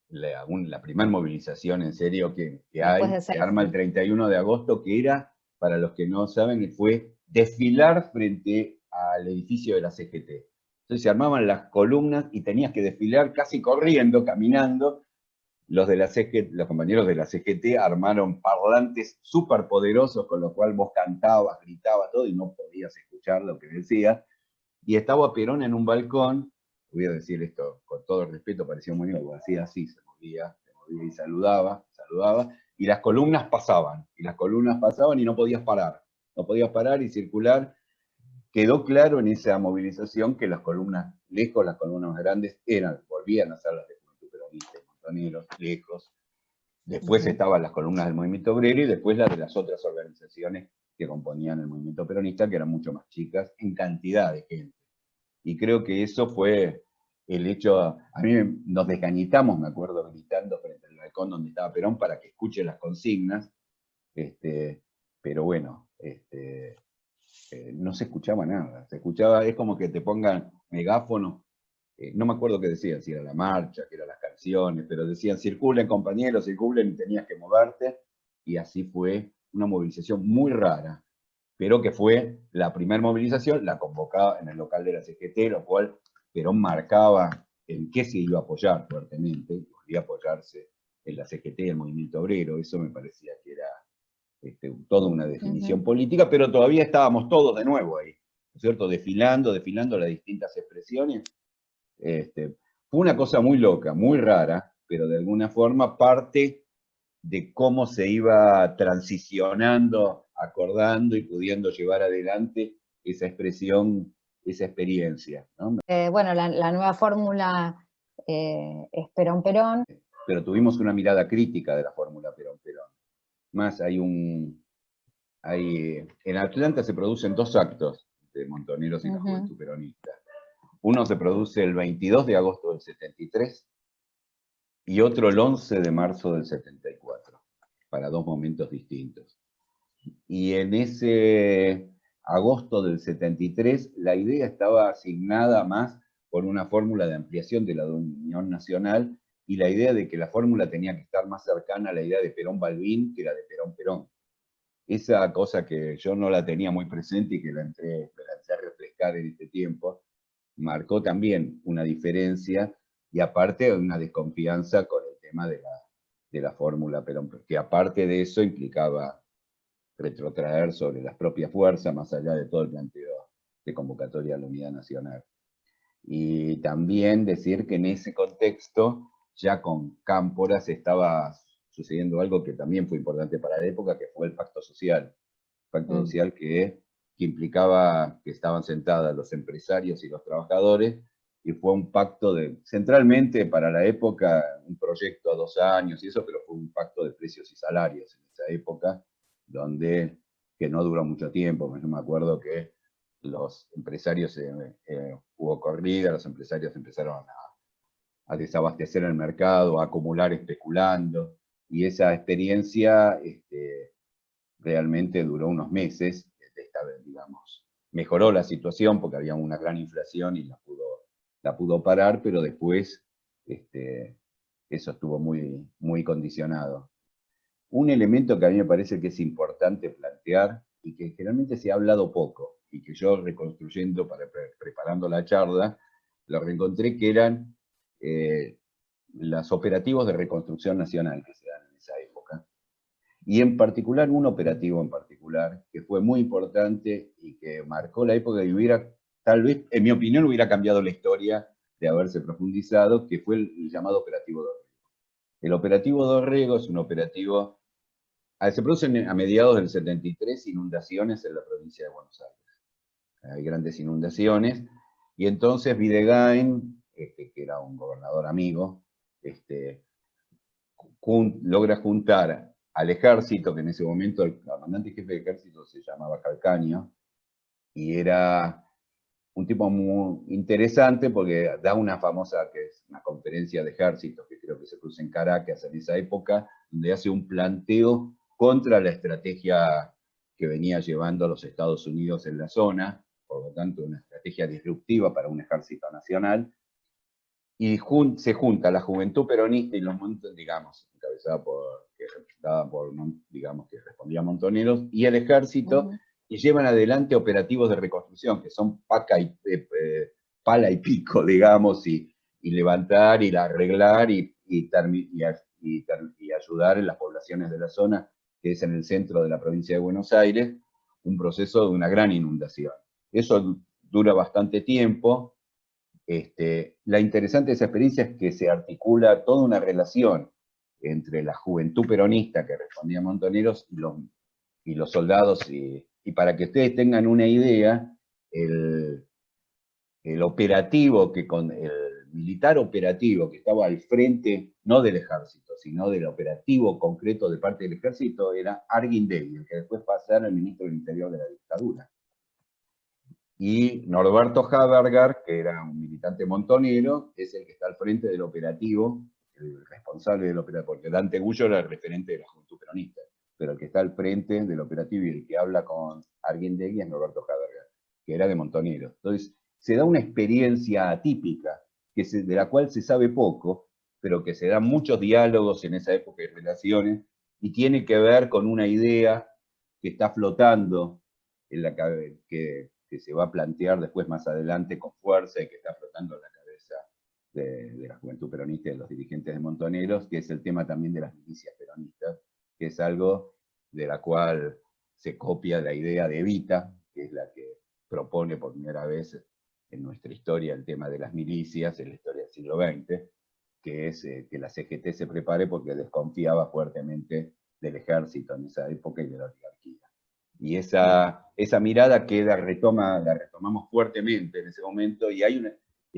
la primera movilización en serio que se arma el 31 de agosto, que era, para los que no saben, fue desfilar frente al edificio de la CGT. Entonces se armaban las columnas y tenías que desfilar casi corriendo, caminando. Los compañeros de la CGT armaron parlantes súper poderosos, con lo cual vos cantabas, gritabas todo y no podías escuchar lo que decía. Y estaba Perón en un balcón, voy a decir esto con todo el respeto, parecía muy bien, hacía así, se movía y saludaba, y las columnas pasaban, y no podías parar y circular. Quedó claro en esa movilización que las columnas lejos, las columnas más grandes, volvían a ser las de Juventud Peronista, Montoneros, lejos. Después estaban las columnas del movimiento obrero y después las de las otras organizaciones que componían el movimiento peronista, que eran mucho más chicas en cantidad de gente. Y creo que eso fue el hecho, a mí nos desgañitamos, me acuerdo, gritando frente al balcón donde estaba Perón para que escuche las consignas, pero bueno, no se escuchaba nada, es como que te pongan megáfono, no me acuerdo qué decían, si era la marcha, que eran las canciones, pero decían circulen compañeros, circulen, y tenías que moverte, y así fue una movilización muy rara, pero que fue la primera movilización, la convocaba en el local de la CGT, lo cual Perón marcaba en qué se iba a apoyar fuertemente, podía apoyarse en la CGT y el movimiento obrero, eso me parecía que era toda una definición política, pero todavía estábamos todos de nuevo ahí, ¿no es cierto? Desfilando las distintas expresiones. Fue una cosa muy loca, muy rara, pero de alguna forma parte de cómo se iba transicionando, acordando y pudiendo llevar adelante esa expresión, esa experiencia, ¿no? Bueno, la nueva fórmula es Perón-Perón. Pero tuvimos una mirada crítica de la fórmula Perón-Perón. Más en Atlanta se producen 2 actos de Montoneros y la Juventud Peronista. Uno se produce el 22 de agosto del 73 y otro el 11 de marzo del 74, para 2 momentos distintos. Y en ese agosto del 73 la idea estaba asignada más por una fórmula de ampliación de la Unión Nacional y la idea de que la fórmula tenía que estar más cercana a la idea de Perón-Balbín que la de Perón-Perón. Esa cosa que yo no la tenía muy presente y que la empecé a refrescar en este tiempo, marcó también una diferencia y aparte una desconfianza con el tema de la fórmula Perón, que aparte de eso implicaba retrotraer sobre las propias fuerzas, más allá de todo el planteo de convocatoria a la unidad nacional. Y también decir que en ese contexto, ya con Cámpora, se estaba sucediendo algo que también fue importante para la época, que fue el pacto social. El pacto social que implicaba que estaban sentados los empresarios y los trabajadores y fue un pacto centralmente para la época, un proyecto a 2 años y eso, pero fue un pacto de precios y salarios en esa época, que no duró mucho tiempo. Yo me acuerdo que los empresarios, hubo corrida, los empresarios empezaron a desabastecer el mercado, a acumular especulando, y esa experiencia realmente duró unos meses, digamos, mejoró la situación porque había una gran inflación y la pudo parar, pero después eso estuvo muy, muy condicionado. Un elemento que a mí me parece que es importante plantear y que generalmente se ha hablado poco, y que yo reconstruyendo, preparando la charla, lo reencontré, que eran los operativos de reconstrucción nacional que se dan en esa época. Y en particular, un operativo en particular, que fue muy importante y que marcó la época y tal vez, en mi opinión, hubiera cambiado la historia de haberse profundizado, que fue el llamado Operativo Dorrego. El Operativo Dorrego es un operativo. Se producen a mediados del 73 inundaciones en la provincia de Buenos Aires. Hay grandes inundaciones, y entonces Videgain, que era un gobernador amigo, logra juntar al ejército, que en ese momento el comandante jefe del ejército se llamaba Calcaño, y era un tipo muy interesante porque da una famosa, que es una conferencia de ejércitos, que creo que se produce en Caracas en esa época, donde hace un planteo contra la estrategia que venía llevando a los Estados Unidos en la zona, por lo tanto una estrategia disruptiva para un ejército nacional, y se junta la juventud peronista y los montoneros, digamos, encabezada digamos, que respondía a Montoneros, y el ejército, y llevan adelante operativos de reconstrucción, que son pala y pico, digamos, y levantar, y arreglar, y ayudar en las poblaciones de la zona, que es en el centro de la provincia de Buenos Aires, un proceso de una gran inundación. Eso dura bastante tiempo. La interesante de esa experiencia es que se articula toda una relación entre la juventud peronista que respondía a Montoneros y los soldados, y para que ustedes tengan una idea, el militar operativo que estaba al frente, no del ejército, sino del operativo concreto de parte del ejército, era Arguindegui, el que después pasara al ministro del Interior de la dictadura. Y Norberto Habergar, que era un militante montonero, es el que está al frente del operativo, el responsable del operativo, porque Dante Gullo era el referente de la juventud peronista, pero el que está al frente del operativo y el que habla con Arguindegui es Norberto Habergar, que era de montonero. Entonces, se da una experiencia atípica, de la cual se sabe poco, pero que se dan muchos diálogos en esa época y relaciones, y tiene que ver con una idea que está flotando en la cabeza, que se va a plantear después más adelante con fuerza y que está flotando en la cabeza de la juventud peronista y de los dirigentes de Montoneros, que es el tema también de las milicias peronistas, que es algo de la cual se copia la idea de Evita, que es la que propone por primera vez en nuestra historia el tema de las milicias, en la historia del siglo XX, que es que la CGT se prepare porque desconfiaba fuertemente del ejército en esa época y de la oligarquía. Y esa mirada la retomamos fuertemente en ese momento, y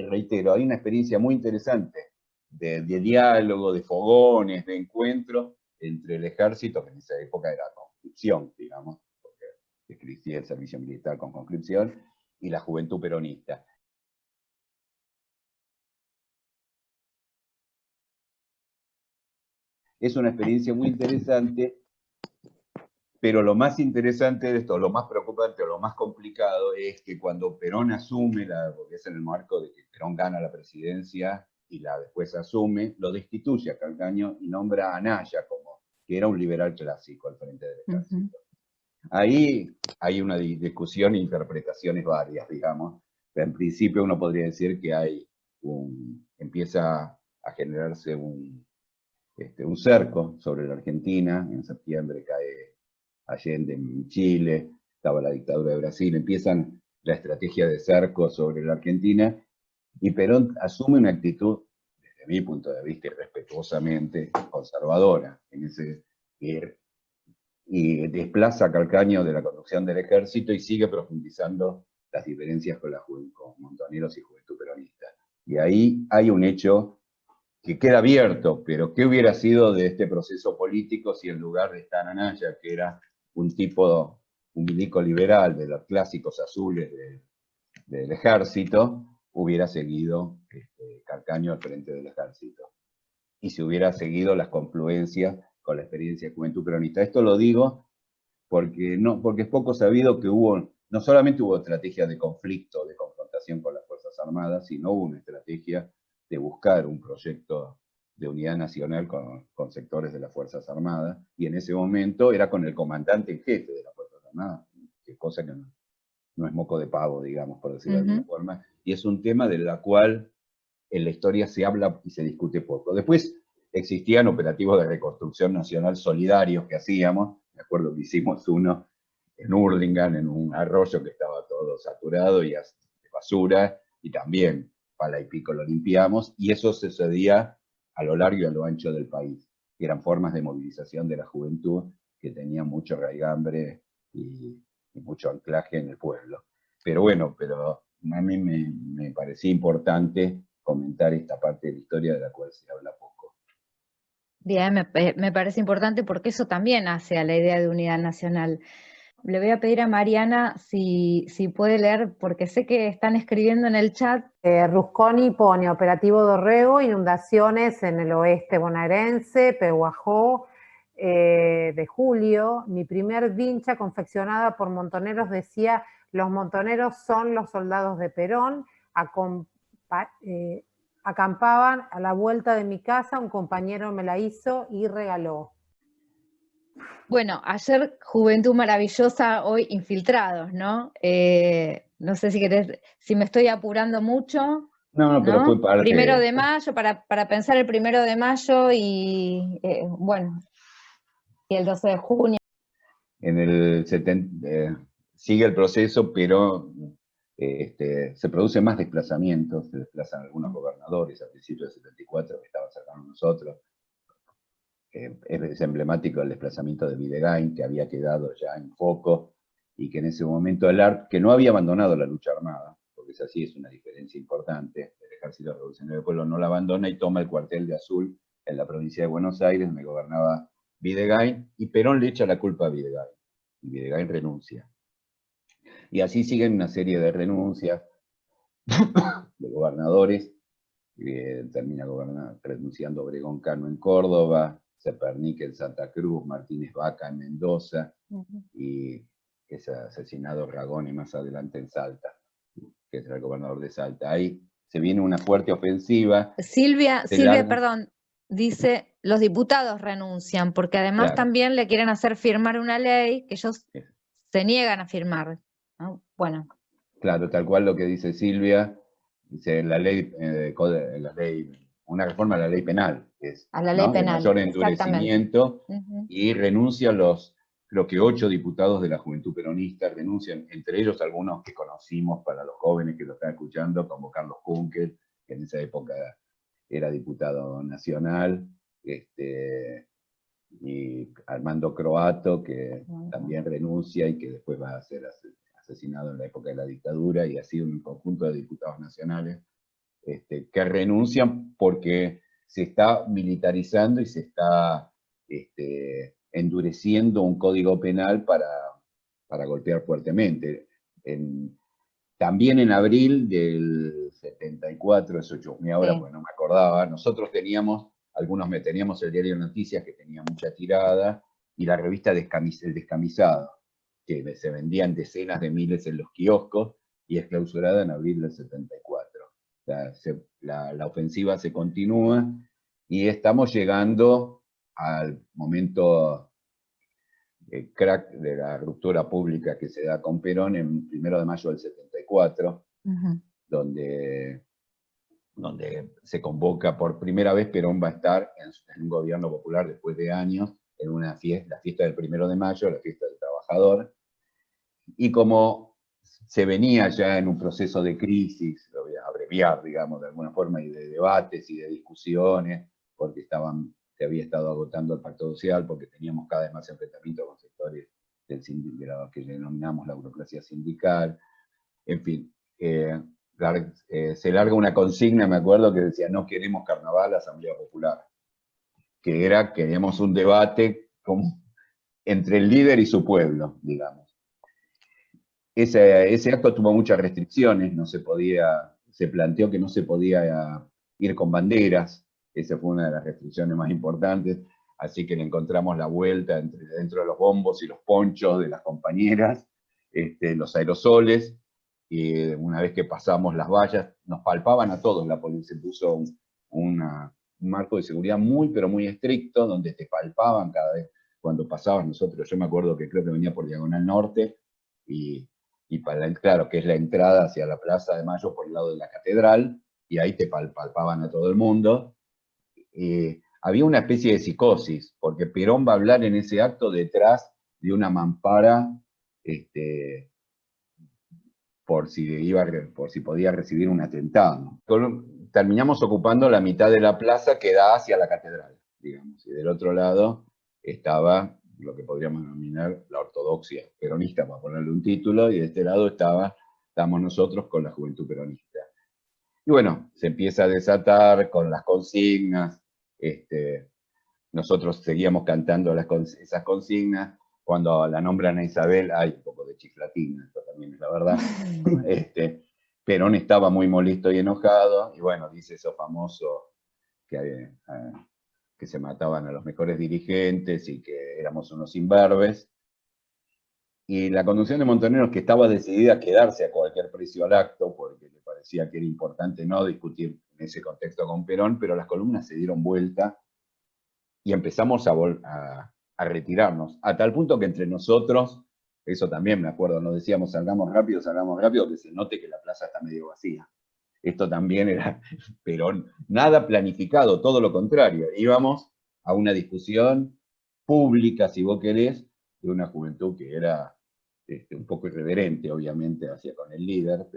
reitero, hay una experiencia muy interesante de diálogo, de fogones, de encuentro entre el ejército, que en esa época era conscripción, digamos, porque existía el servicio militar con conscripción, y la juventud peronista. Es una experiencia muy interesante, pero lo más interesante de esto, lo más preocupante o lo más complicado es que cuando Perón asume, porque es en el marco de que Perón gana la presidencia y después asume, lo destituye a Calcaño y nombra a Anaya, que era un liberal clásico al frente del ejército. Ahí hay una discusión e interpretaciones varias, digamos. Pero en principio uno podría decir que empieza a generarse un cerco sobre la Argentina. En septiembre cae Allende en Chile, estaba la dictadura de Brasil, empiezan la estrategia de cerco sobre la Argentina, y Perón asume una actitud, desde mi punto de vista, irrespetuosamente conservadora, y desplaza a Calcaño de la conducción del ejército y sigue profundizando las diferencias con Montoneros y juventud peronista. Y ahí hay un hecho que queda abierto, pero ¿qué hubiera sido de este proceso político si en lugar de estar Anaya, que era un milico liberal de los clásicos azules del ejército, hubiera seguido Calcaño al frente del ejército? Y si hubiera seguido las confluencias con la experiencia de Juventud Peronista. Esto lo digo porque es poco sabido que no solamente hubo estrategias de conflicto, de confrontación con las Fuerzas Armadas, sino hubo una estrategia de buscar un proyecto de unidad nacional con sectores de las Fuerzas Armadas, y en ese momento era con el comandante en jefe de las Fuerzas Armadas, que cosa que no es moco de pavo, digamos, por decirlo de alguna forma, y es un tema de la cual en la historia se habla y se discute poco. Después existían operativos de reconstrucción nacional solidarios que hacíamos. Me acuerdo que hicimos uno en Hurlingham, en un arroyo que estaba todo saturado y de basura, y también pala y pico lo limpiamos, y eso sucedía a lo largo y a lo ancho del país, que eran formas de movilización de la juventud que tenían mucho raigambre y mucho anclaje en el pueblo. Pero bueno, a mí me parecía importante comentar esta parte de la historia de la cual se habla poco. Bien, me parece importante porque eso también hace a la idea de unidad nacional. Le voy a pedir a Mariana si puede leer, porque sé que están escribiendo en el chat. Rusconi pone Operativo Dorrego, inundaciones en el oeste bonaerense, Pehuajó, de julio. Mi primer vincha confeccionada por montoneros decía: los montoneros son los soldados de Perón. Acampaban a la vuelta de mi casa, un compañero me la hizo y regaló. Bueno, ayer Juventud Maravillosa, hoy Infiltrados, ¿no? No sé si querés, si me estoy apurando mucho. No, pero fue parte. 1 de mayo, para pensar el 1 de mayo y, bueno, y el 12 de junio. En el 70, sigue el proceso, pero se producen más desplazamientos, se desplazan algunos gobernadores a principios del 74 que estaban cercanos a nosotros. Es emblemático el desplazamiento de Videgain, que había quedado ya en foco, y que en ese momento el ARC, que no había abandonado la lucha armada, porque es así, es una diferencia importante, el Ejército Revolucionario del Pueblo no la abandona y toma el cuartel de Azul en la provincia de Buenos Aires, donde gobernaba Videgain, y Perón le echa la culpa a Videgain, y Videgain renuncia. Y así siguen una serie de renuncias de gobernadores, termina renunciando Obregón Cano en Córdoba, Zepernik en Santa Cruz, Martínez Vaca en Mendoza, y es asesinado Ragone más adelante en Salta, que es el gobernador de Salta. Ahí se viene una fuerte ofensiva. Silvia, perdón, dice, los diputados renuncian, porque además Claro. También le quieren hacer firmar una ley que ellos se niegan a firmar, ¿no? Bueno. Claro, tal cual lo que dice Silvia, dice una reforma a la ley penal, que es a la ley penal, de mayor endurecimiento, y renuncian creo que 8 diputados de la Juventud Peronista renuncian, entre ellos algunos que conocimos para los jóvenes que lo están escuchando, como Carlos Kunkel, que en esa época era diputado nacional, y Armando Croato, que también renuncia y que después va a ser asesinado en la época de la dictadura, y así un conjunto de diputados nacionales que renuncian porque se está militarizando y se está endureciendo un código penal para golpear fuertemente. También en abril del 74, eso yo ahora, porque no me acordaba, nosotros teníamos el diario Noticias, que tenía mucha tirada, y la revista El Descamisado, que se vendían decenas de miles en los kioscos, y es clausurada en abril del 74. La ofensiva se continúa, y estamos llegando al momento crack de la ruptura pública que se da con Perón en 1 de mayo del 74, donde se convoca por primera vez. Perón va a estar en un gobierno popular después de años, en la fiesta del 1 de mayo, la fiesta del trabajador, y como se venía ya en un proceso de crisis, lo voy a abreviar, digamos, de alguna forma, y de debates y de discusiones, porque se había estado agotando el pacto social, porque teníamos cada vez más enfrentamientos con sectores de lo que denominamos la burocracia sindical, en fin. se larga una consigna, me acuerdo, que decía: no queremos carnaval, Asamblea Popular. Que era, queríamos un debate entre el líder y su pueblo, digamos. Ese acto tuvo muchas restricciones, se planteó que no se podía ir con banderas, esa fue una de las restricciones más importantes, así que le encontramos la vuelta dentro de los bombos y los ponchos de las compañeras, los aerosoles, y una vez que pasamos las vallas, nos palpaban a todos, la policía puso un marco de seguridad muy, pero muy estricto, donde te palpaban cada vez cuando pasabas. Nosotros, yo me acuerdo que creo que venía por Diagonal Norte, y claro, que es la entrada hacia la Plaza de Mayo por el lado de la Catedral, y ahí te palpaban a todo el mundo. Había una especie de psicosis, porque Perón va a hablar en ese acto detrás de una mampara, por si podía recibir un atentado. Terminamos ocupando la mitad de la plaza que da hacia la catedral, digamos, y del otro lado estaba lo que podríamos denominar la ortodoxia peronista, para ponerle un título, y de este lado estábamos nosotros con la juventud peronista. Y bueno, se empieza a desatar con las consignas, nosotros seguíamos cantando esas consignas. Cuando la nombran a Isabel, hay un poco de chiflatina, esto también es la verdad. Perón estaba muy molesto y enojado, y bueno, dice eso famoso que se mataban a los mejores dirigentes y que éramos unos imberbes. Y la conducción de Montoneros, que estaba decidida a quedarse a cualquier precio al acto, porque le parecía que era importante no discutir en ese contexto con Perón, pero las columnas se dieron vuelta y empezamos a retirarnos, a tal punto que entre nosotros, eso también me acuerdo, nos decíamos salgamos rápido, que se note que la plaza está medio vacía. Esto también era Perón, nada planificado, todo lo contrario, íbamos a una discusión pública, si vos querés, de una juventud que era un poco irreverente, obviamente, hacia con el líder,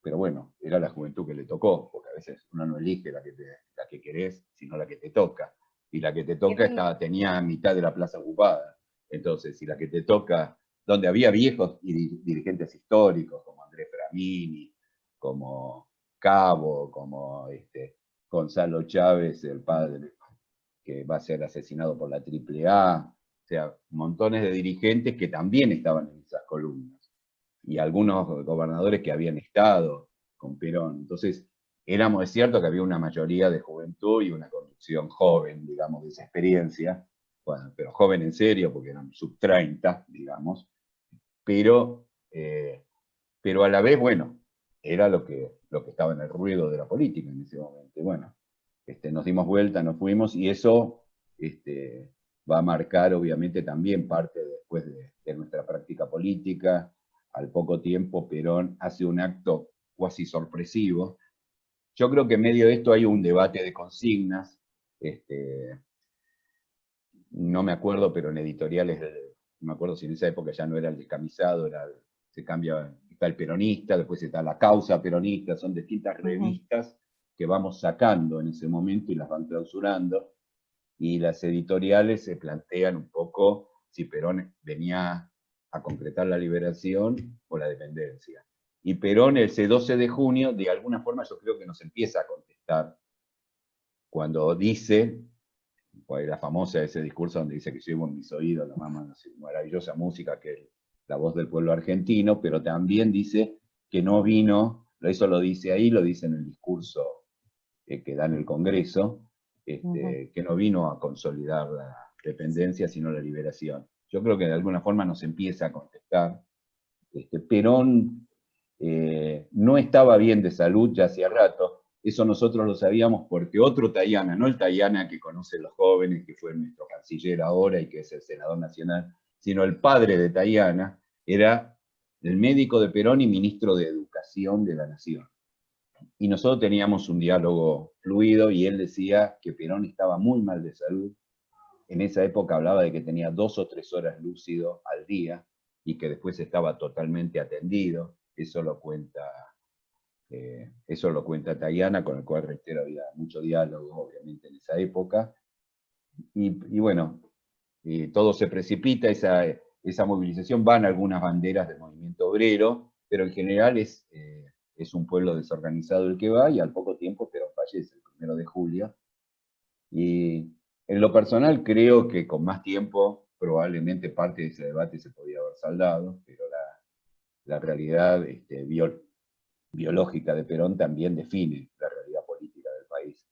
pero bueno, era la juventud que le tocó, porque a veces uno no elige la que querés, sino la que te toca. Y la que te toca tenía mitad de la plaza ocupada. Entonces, si la que te toca, donde había viejos y dirigentes históricos, como Andrés Framini, como Cabo, como Gonzalo Chávez, el padre que va a ser asesinado por la AAA, o sea, montones de dirigentes que también estaban en esas columnas. Y algunos gobernadores que habían estado con Perón. Entonces, es cierto que había una mayoría de juventud y una conducción joven, digamos, de esa experiencia, bueno, pero joven en serio, porque eran sub-30, digamos, pero a la vez, bueno, era lo que estaba en el ruido de la política en ese momento. Y bueno, nos dimos vuelta, nos fuimos, y eso va a marcar obviamente también parte después de nuestra práctica política. Al poco tiempo Perón hace un acto cuasi sorpresivo. Yo creo que en medio de esto hay un debate de consignas, no me acuerdo, pero en editoriales, no me acuerdo si en esa época ya no era el descamisado, se cambia, está el peronista, después está la causa peronista, son distintas revistas que vamos sacando en ese momento y las van clausurando, y las editoriales se plantean un poco si Perón venía a concretar la liberación o la dependencia. Y Perón, ese 12 de junio, de alguna forma yo creo que nos empieza a contestar, cuando dice, pues la famosa ese discurso donde dice que llevo en mis oídos la maravillosa música que es la voz del pueblo argentino, pero también dice que no vino, eso lo dice ahí, lo dice en el discurso que da en el Congreso, que no vino a consolidar la dependencia, sino la liberación. Yo creo que de alguna forma nos empieza a contestar. Perón no estaba bien de salud ya hacía rato, eso nosotros lo sabíamos porque otro Tayana, no el Tayana que conocen los jóvenes, que fue nuestro canciller ahora y que es el senador nacional, sino el padre de Tayana, era el médico de Perón y ministro de Educación de la Nación. Y nosotros teníamos un diálogo fluido y él decía que Perón estaba muy mal de salud. En esa época hablaba de que tenía 2 o 3 horas lúcido al día y que después estaba totalmente atendido. Eso lo cuenta Tayana, con el cual, reitero, había mucho diálogo, obviamente, en esa época. Y bueno, todo se precipita, esa movilización, van algunas banderas del movimiento obrero, pero en general es es un pueblo desorganizado el que va, y al poco tiempo Perón fallece, el 1 de julio. Y en lo personal creo que con más tiempo probablemente parte de ese debate se podía haber saldado, pero la realidad biológica de Perón también define la realidad política del país.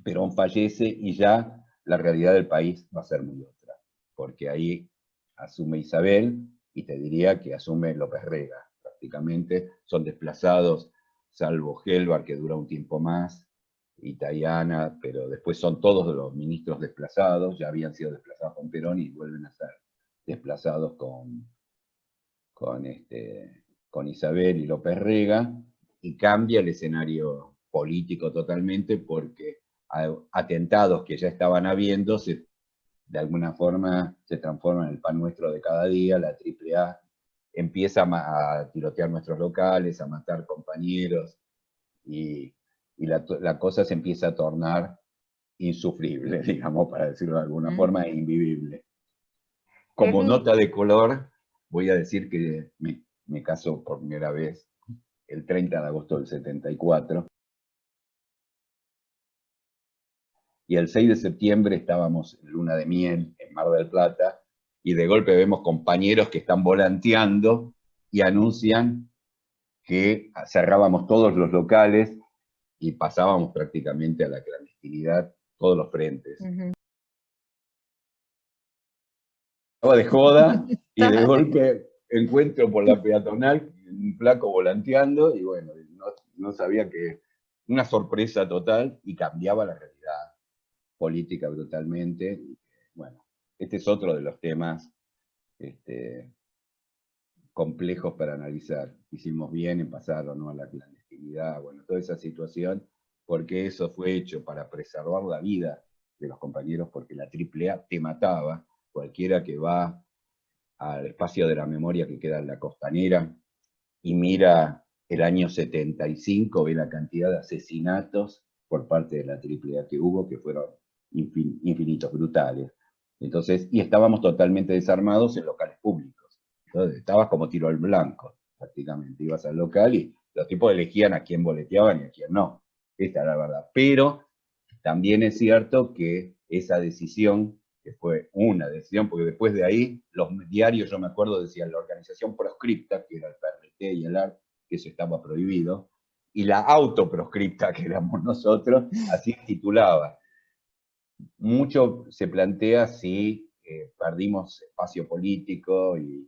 Perón fallece y ya la realidad del país va a ser muy otra, porque ahí asume Isabel, y te diría que asume López Rega, prácticamente. Son desplazados, salvo Gelbar, que dura un tiempo más, y Tayana, pero después son todos los ministros desplazados, ya habían sido desplazados con Perón y vuelven a ser desplazados con Isabel y López Rega, y cambia el escenario político totalmente, porque atentados que ya estaban habiendo de alguna forma se transforman en el pan nuestro de cada día. La AAA empieza a tirotear nuestros locales, a matar compañeros, y la cosa se empieza a tornar insufrible, digamos, para decirlo de alguna forma, e invivible. Como nota de color, voy a decir que me caso por primera vez el 30 de agosto del 74, y el 6 de septiembre estábamos en luna de miel en Mar del Plata, y de golpe vemos compañeros que están volanteando y anuncian que cerrábamos todos los locales y pasábamos prácticamente a la clandestinidad todos los frentes. Estaba de joda y de golpe encuentro por la peatonal un flaco volanteando, y bueno, no sabía que... Una sorpresa total, y cambiaba la realidad política brutalmente. Bueno, este es otro de los temas complejos para analizar. Hicimos bien en pasar o no a la clandestinidad, bueno, toda esa situación, porque eso fue hecho para preservar la vida de los compañeros, porque la AAA te mataba. Cualquiera que va al espacio de la memoria que queda en la Costanera y mira el año 75, ve la cantidad de asesinatos por parte de la AAA que hubo, que fueron infinitos, brutales. Entonces, y estábamos totalmente desarmados en locales públicos. Entonces, estabas como tiro al blanco, prácticamente. Ibas al local y los tipos elegían a quién boleteaban y a quién no. Esta era la verdad. Pero también es cierto que esa decisión, que fue una decisión, porque después de ahí, los diarios, yo me acuerdo, decían la organización proscripta, que era el PRT y el ARC, que eso estaba prohibido, y la autoproscripta, que éramos nosotros, así titulaba. Mucho se plantea si perdimos espacio político y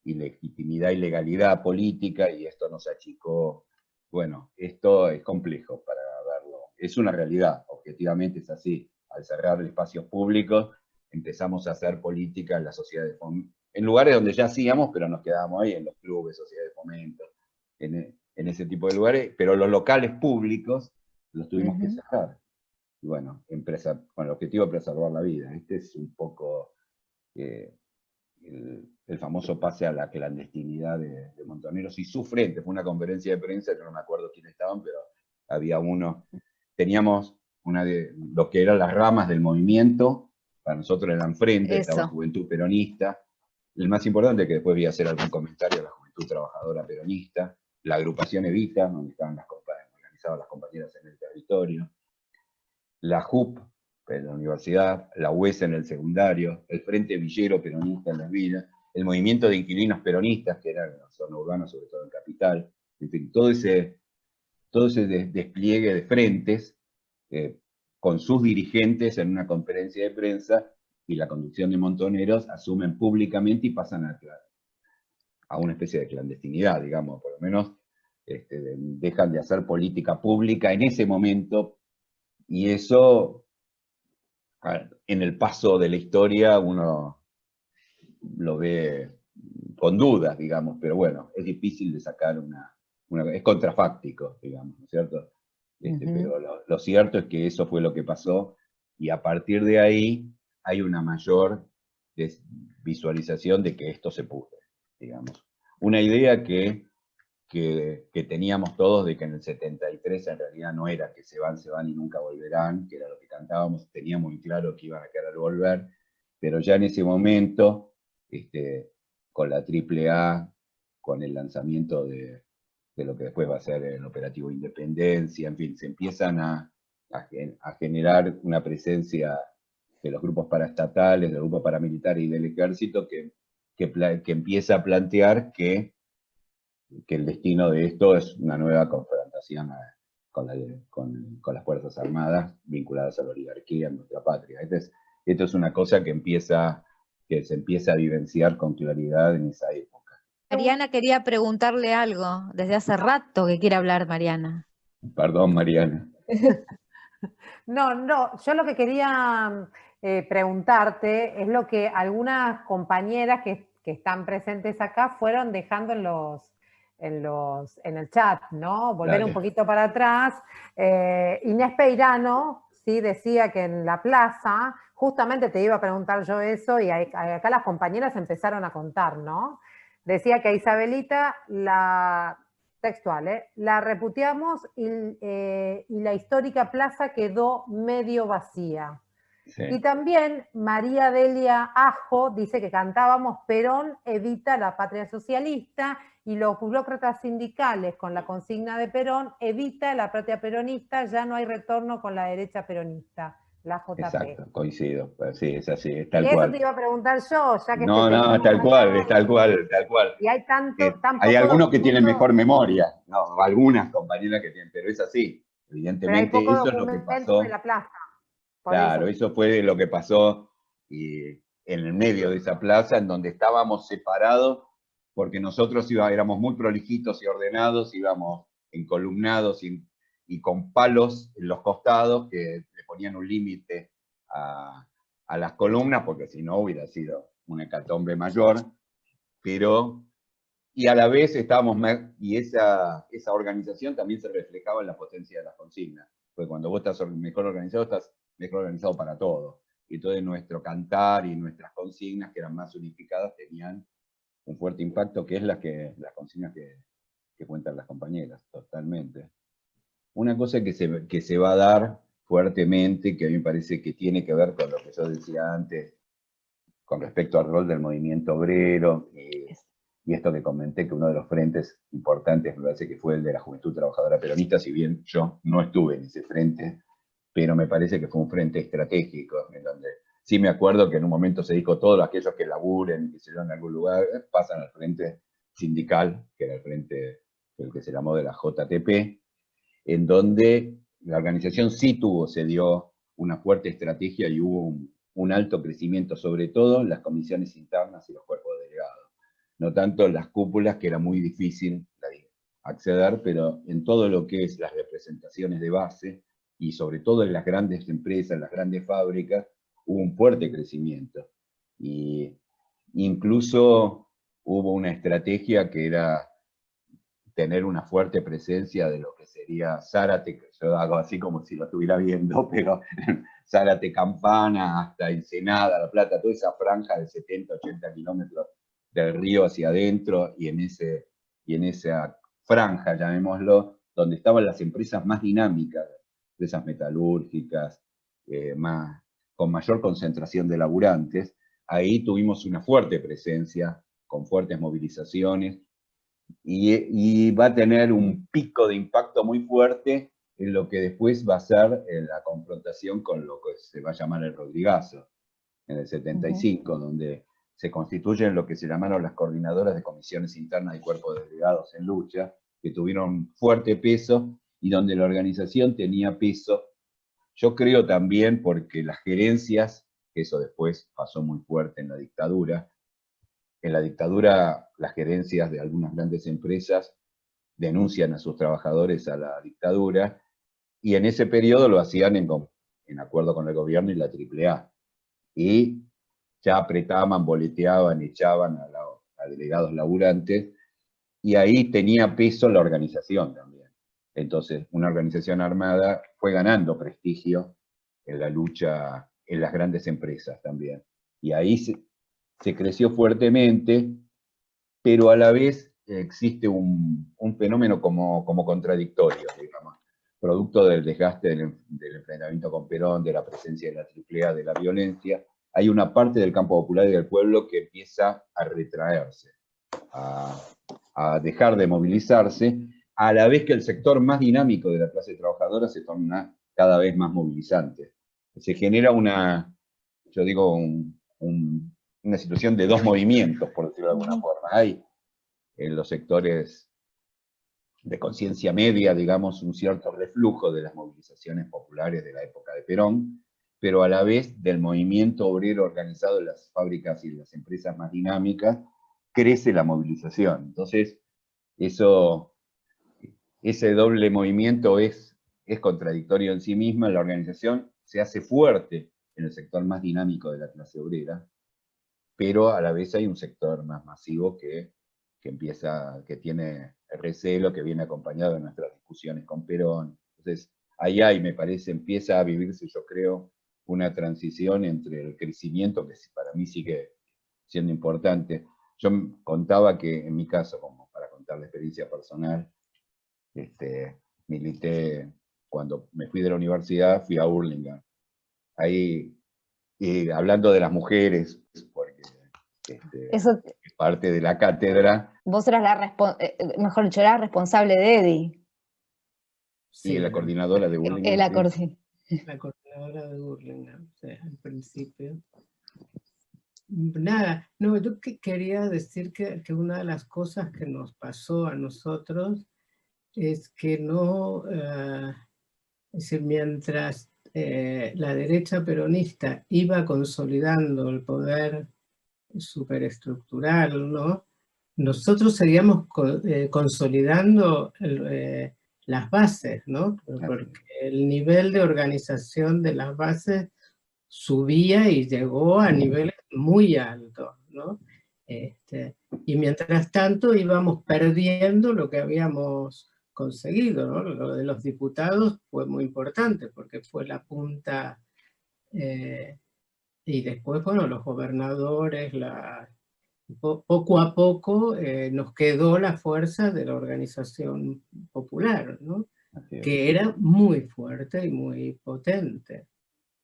legitimidad y legalidad política, y esto nos achicó. Bueno, esto es complejo para verlo. Es una realidad, objetivamente es así. Al cerrar espacios públicos, empezamos a hacer política en la sociedad de fomento, en lugares donde ya hacíamos, pero nos quedábamos ahí, en los clubes, sociedades de fomento, en ese tipo de lugares, pero los locales públicos los tuvimos que cerrar. Y bueno, con el objetivo de preservar la vida. Este es un poco el famoso pase a la clandestinidad de Montoneros y su frente. Fue una conferencia de prensa, yo no me acuerdo quiénes estaban, pero había uno. Teníamos una de lo que eran las ramas del movimiento, para nosotros eran frente, estaba Juventud Peronista, el más importante, que después voy a hacer algún comentario, la Juventud Trabajadora Peronista, la agrupación Evita, donde estaban organizadas las compañeras en el territorio, la JUP en la universidad, la UES en el secundario, el Frente Villero Peronista en las villas, el movimiento de inquilinos peronistas, que eran en la zona urbana, sobre todo en Capital, en fin, todo ese despliegue de frentes, con sus dirigentes en una conferencia de prensa, y la conducción de Montoneros asumen públicamente y pasan a una especie de clandestinidad, digamos, por lo menos dejan de hacer política pública en ese momento, y eso, en el paso de la historia, uno lo ve con dudas, digamos, pero bueno, es difícil de sacar es contrafáctico, digamos, ¿no es cierto? Pero lo cierto es que eso fue lo que pasó, y a partir de ahí hay una mayor visualización de que esto se pudre, digamos. Una idea que teníamos todos de que en el 73 en realidad no era que se van y nunca volverán, que era lo que cantábamos, teníamos muy claro que iban a querer volver, pero ya en ese momento, con la AAA, con el lanzamiento de de lo que después va a ser el operativo Independencia, en fin, se empiezan a generar una presencia de los grupos paraestatales, del grupo paramilitar y del ejército que empieza a plantear que el destino de esto es una nueva confrontación con las Fuerzas Armadas vinculadas a la oligarquía en nuestra patria. Esto es una cosa que se empieza a vivenciar con claridad en esa época. Mariana quería preguntarle algo, desde hace rato que quiere hablar Mariana. Perdón, Mariana. No, yo lo que quería preguntarte es lo que algunas compañeras que están presentes acá fueron dejando en el chat, ¿no? Volver Dale. un poquito para atrás. Inés Peirano, sí, decía que en la plaza, justamente te iba a preguntar yo eso, y acá las compañeras empezaron a contar, ¿no? Decía que a Isabelita textual, la reputeamos y la histórica plaza quedó medio vacía. Sí. Y también María Delia Ajo dice que cantábamos Perón evita la patria socialista y los burócratas sindicales con la consigna de Perón evita la patria peronista, ya no hay retorno con la derecha peronista. La JP. Exacto, coincido. Sí, es así, es tal y eso cual. te iba a preguntar yo, ya que No, tal cual, es tal cual, tal cual. Y hay hay algunos que tienen mejor memoria, no, algunas compañeras que tienen, pero es así. Evidentemente eso es lo que pasó. De la plaza. Claro, eso fue lo que pasó en el medio de esa plaza, en donde estábamos separados, porque nosotros éramos muy prolijitos y ordenados, íbamos encolumnados y con palos en los costados que le ponían un límite a las columnas, porque si no hubiera sido una hecatombe mayor, y a la vez estábamos, y esa organización también se reflejaba en la potencia de las consignas, porque cuando vos estás mejor organizado para todo, y entonces nuestro cantar y nuestras consignas, que eran más unificadas, tenían un fuerte impacto, que es las consignas que cuentan las compañeras, totalmente. Una cosa que se va a dar fuertemente, que a mí me parece que tiene que ver con lo que yo decía antes, con respecto al rol del movimiento obrero, y esto que comenté, que uno de los frentes importantes me parece que fue el de la Juventud Trabajadora Peronista, si bien yo no estuve en ese frente, pero me parece que fue un frente estratégico, en donde sí me acuerdo que en un momento se dijo, todos aquellos que laburen, que se van en algún lugar, pasan al frente sindical, que era el frente, el que se llamó de la JTP, en donde la organización se dio una fuerte estrategia y hubo un alto crecimiento, sobre todo en las comisiones internas y los cuerpos delegados. No tanto en las cúpulas, que era muy difícil acceder, pero en todo lo que es las representaciones de base, y sobre todo en las grandes empresas, las grandes fábricas, hubo un fuerte crecimiento. Y incluso hubo una estrategia que era tener una fuerte presencia de lo que sería Zárate, que yo hago así como si lo estuviera viendo, pero Zárate, Campana, hasta Ensenada, La Plata, toda esa franja de 70, 80 kilómetros del río hacia adentro, y en esa franja, llamémoslo, donde estaban las empresas más dinámicas, de esas metalúrgicas, con mayor concentración de laburantes, ahí tuvimos una fuerte presencia, con fuertes movilizaciones, y va a tener un pico de impacto muy fuerte en lo que después va a ser la confrontación con lo que se va a llamar el Rodrigazo, en el 75, donde se constituyen lo que se llamaron las coordinadoras de comisiones internas y cuerpos delegados en lucha, que tuvieron fuerte peso, y donde la organización tenía peso, yo creo también porque las gerencias, que eso después pasó muy fuerte en la dictadura, las gerencias de algunas grandes empresas denuncian a sus trabajadores a la dictadura, y en ese periodo lo hacían en acuerdo con el gobierno y la AAA. Y ya apretaban, boleteaban, echaban a delegados laburantes, y ahí tenía peso la organización también. Entonces, una organización armada fue ganando prestigio en la lucha en las grandes empresas también. Y ahí se creció fuertemente, pero a la vez existe un fenómeno como contradictorio, digamos, producto del desgaste del enfrentamiento con Perón, de la presencia de la AAA, de la violencia. Hay una parte del campo popular y del pueblo que empieza a retraerse, a dejar de movilizarse, a la vez que el sector más dinámico de la clase trabajadora se torna cada vez más movilizante. Se genera una, yo digo, una situación de dos movimientos, por decirlo de alguna forma. Hay en los sectores de conciencia media, digamos, un cierto reflujo de las movilizaciones populares de la época de Perón, pero a la vez del movimiento obrero organizado en las fábricas y las empresas más dinámicas, crece la movilización. Entonces, ese doble movimiento es contradictorio en sí misma. La organización se hace fuerte en el sector más dinámico de la clase obrera, pero a la vez hay un sector más masivo que tiene recelo, que viene acompañado de nuestras discusiones con Perón. Entonces, ahí me parece, empieza a vivirse, yo creo, una transición entre el crecimiento, que para mí sigue siendo importante. Yo contaba que, en mi caso, como para contar la experiencia personal, milité, cuando me fui de la universidad, fui a Hurlingham. Ahí, hablando de las mujeres, porque Eso, es parte de la cátedra. vos eras mejor dicho, eras responsable de EDI. Sí, la coordinadora de Hurlingham. La coordinadora de Hurlingham, o sea, al principio. Nada, no, yo quería decir que una de las cosas que nos pasó a nosotros es que no, es decir, mientras la derecha peronista iba consolidando el poder superestructural, ¿no? Nosotros seguíamos consolidando las bases, ¿no? Porque el nivel de organización de las bases subía y llegó a niveles muy altos, ¿no? Y mientras tanto íbamos perdiendo lo que habíamos conseguido, ¿no? Lo de los diputados fue muy importante porque fue la punta, y después, bueno, los gobernadores, poco a poco nos quedó la fuerza de la organización popular, ¿no? Que era muy fuerte y muy potente.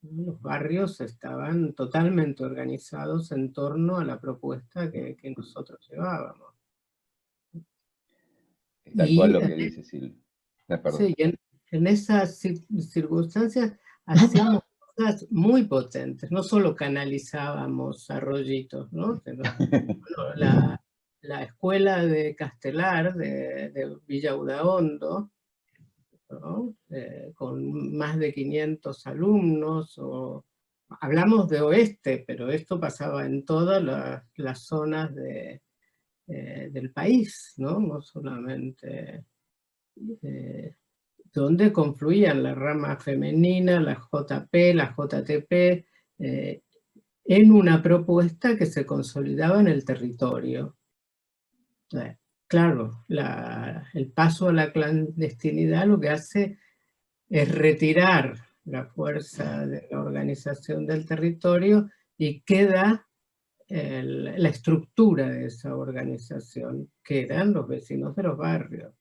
Los barrios estaban totalmente organizados en torno a la propuesta que nosotros llevábamos. Tal cual lo que dice Silvia. Sí, en esas circunstancias hacíamos cosas muy potentes, no solo canalizábamos arroyitos, ¿no? La escuela de Castelar, de Villa Udaondo, ¿no? Con más de 500 alumnos, hablamos de oeste, pero esto pasaba en todas las zonas del país, ¿no? No solamente donde confluían la rama femenina, la JP, la JTP, en una propuesta que se consolidaba en el territorio. Claro, el paso a la clandestinidad lo que hace es retirar la fuerza de la organización del territorio y queda la estructura de esa organización, quedan los vecinos de los barrios.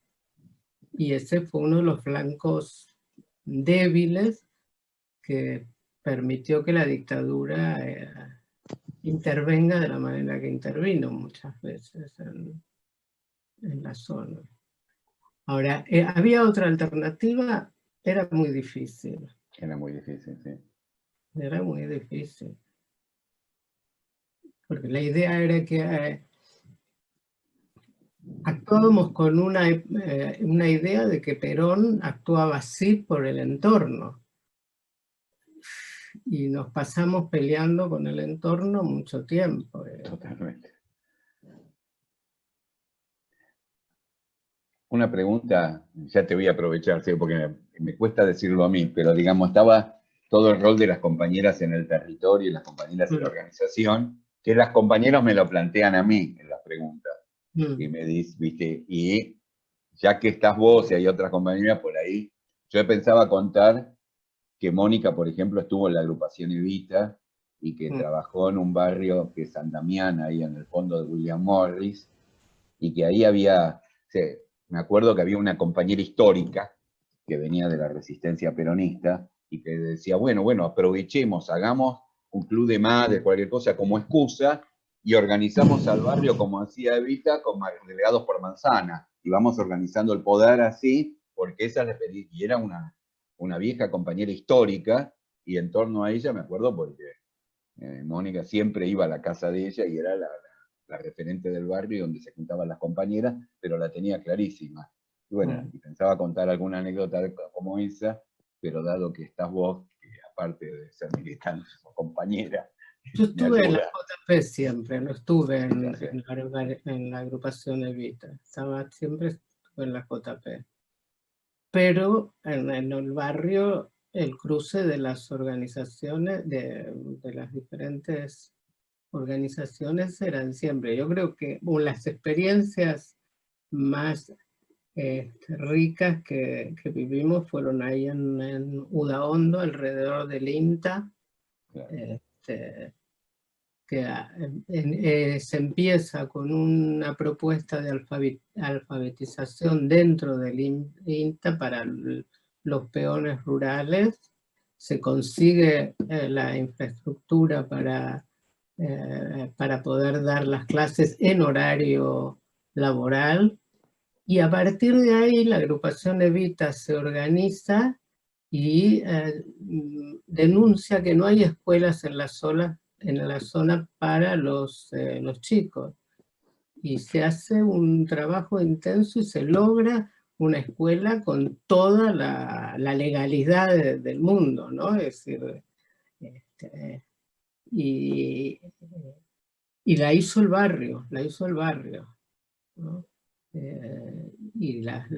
Y ese fue uno de los flancos débiles que permitió que la dictadura intervenga de la manera que intervino muchas veces en la zona. Ahora, ¿había otra alternativa? Era muy difícil. Era muy difícil, sí. Era muy difícil. Porque la idea era que actuábamos con una idea de que Perón actuaba así por el entorno. Y nos pasamos peleando con el entorno mucho tiempo. Totalmente. Una pregunta, ya te voy a aprovechar, ¿sí? Porque me cuesta decirlo a mí, pero digamos, estaba todo el rol de las compañeras en el territorio y las compañeras en la organización, que las compañeras me lo plantean a mí en las preguntas. Y me dice, viste, y ya que estás vos y hay otras compañeras por ahí, yo pensaba contar que Mónica, por ejemplo, estuvo en la agrupación Evita y que trabajó en un barrio que es San Damián, ahí en el fondo de William Morris, y que ahí había, me acuerdo que había una compañera histórica que venía de la resistencia peronista y que decía, bueno, aprovechemos, hagamos un club de madres, cualquier cosa como excusa, y organizamos al barrio como hacía Evita, con delegados por manzana. y vamos organizando el poder así, porque esa es la y era una vieja compañera histórica, y en torno a ella me acuerdo porque Mónica siempre iba a la casa de ella y era la referente del barrio donde se juntaban las compañeras, pero la tenía clarísima. Y bueno, y pensaba contar alguna anécdota como esa, pero dado que estás vos, que aparte de ser militante o compañera, yo estuve en la JP siempre, no estuve en la agrupación Evita, siempre estuve en la JP. Pero en el barrio, el cruce de las organizaciones, de las diferentes organizaciones eran siempre. Yo creo que las experiencias más ricas que vivimos fueron ahí en Udaondo, alrededor del INTA, que se empieza con una propuesta de alfabetización dentro del INTA para los peones rurales, se consigue la infraestructura para poder dar las clases en horario laboral, y a partir de ahí la agrupación Evita se organiza y denuncia que no hay escuelas en la zona para los chicos. Y se hace un trabajo intenso y se logra una escuela con toda la legalidad del mundo, ¿no? Es decir, y la hizo el barrio, ¿no? Y las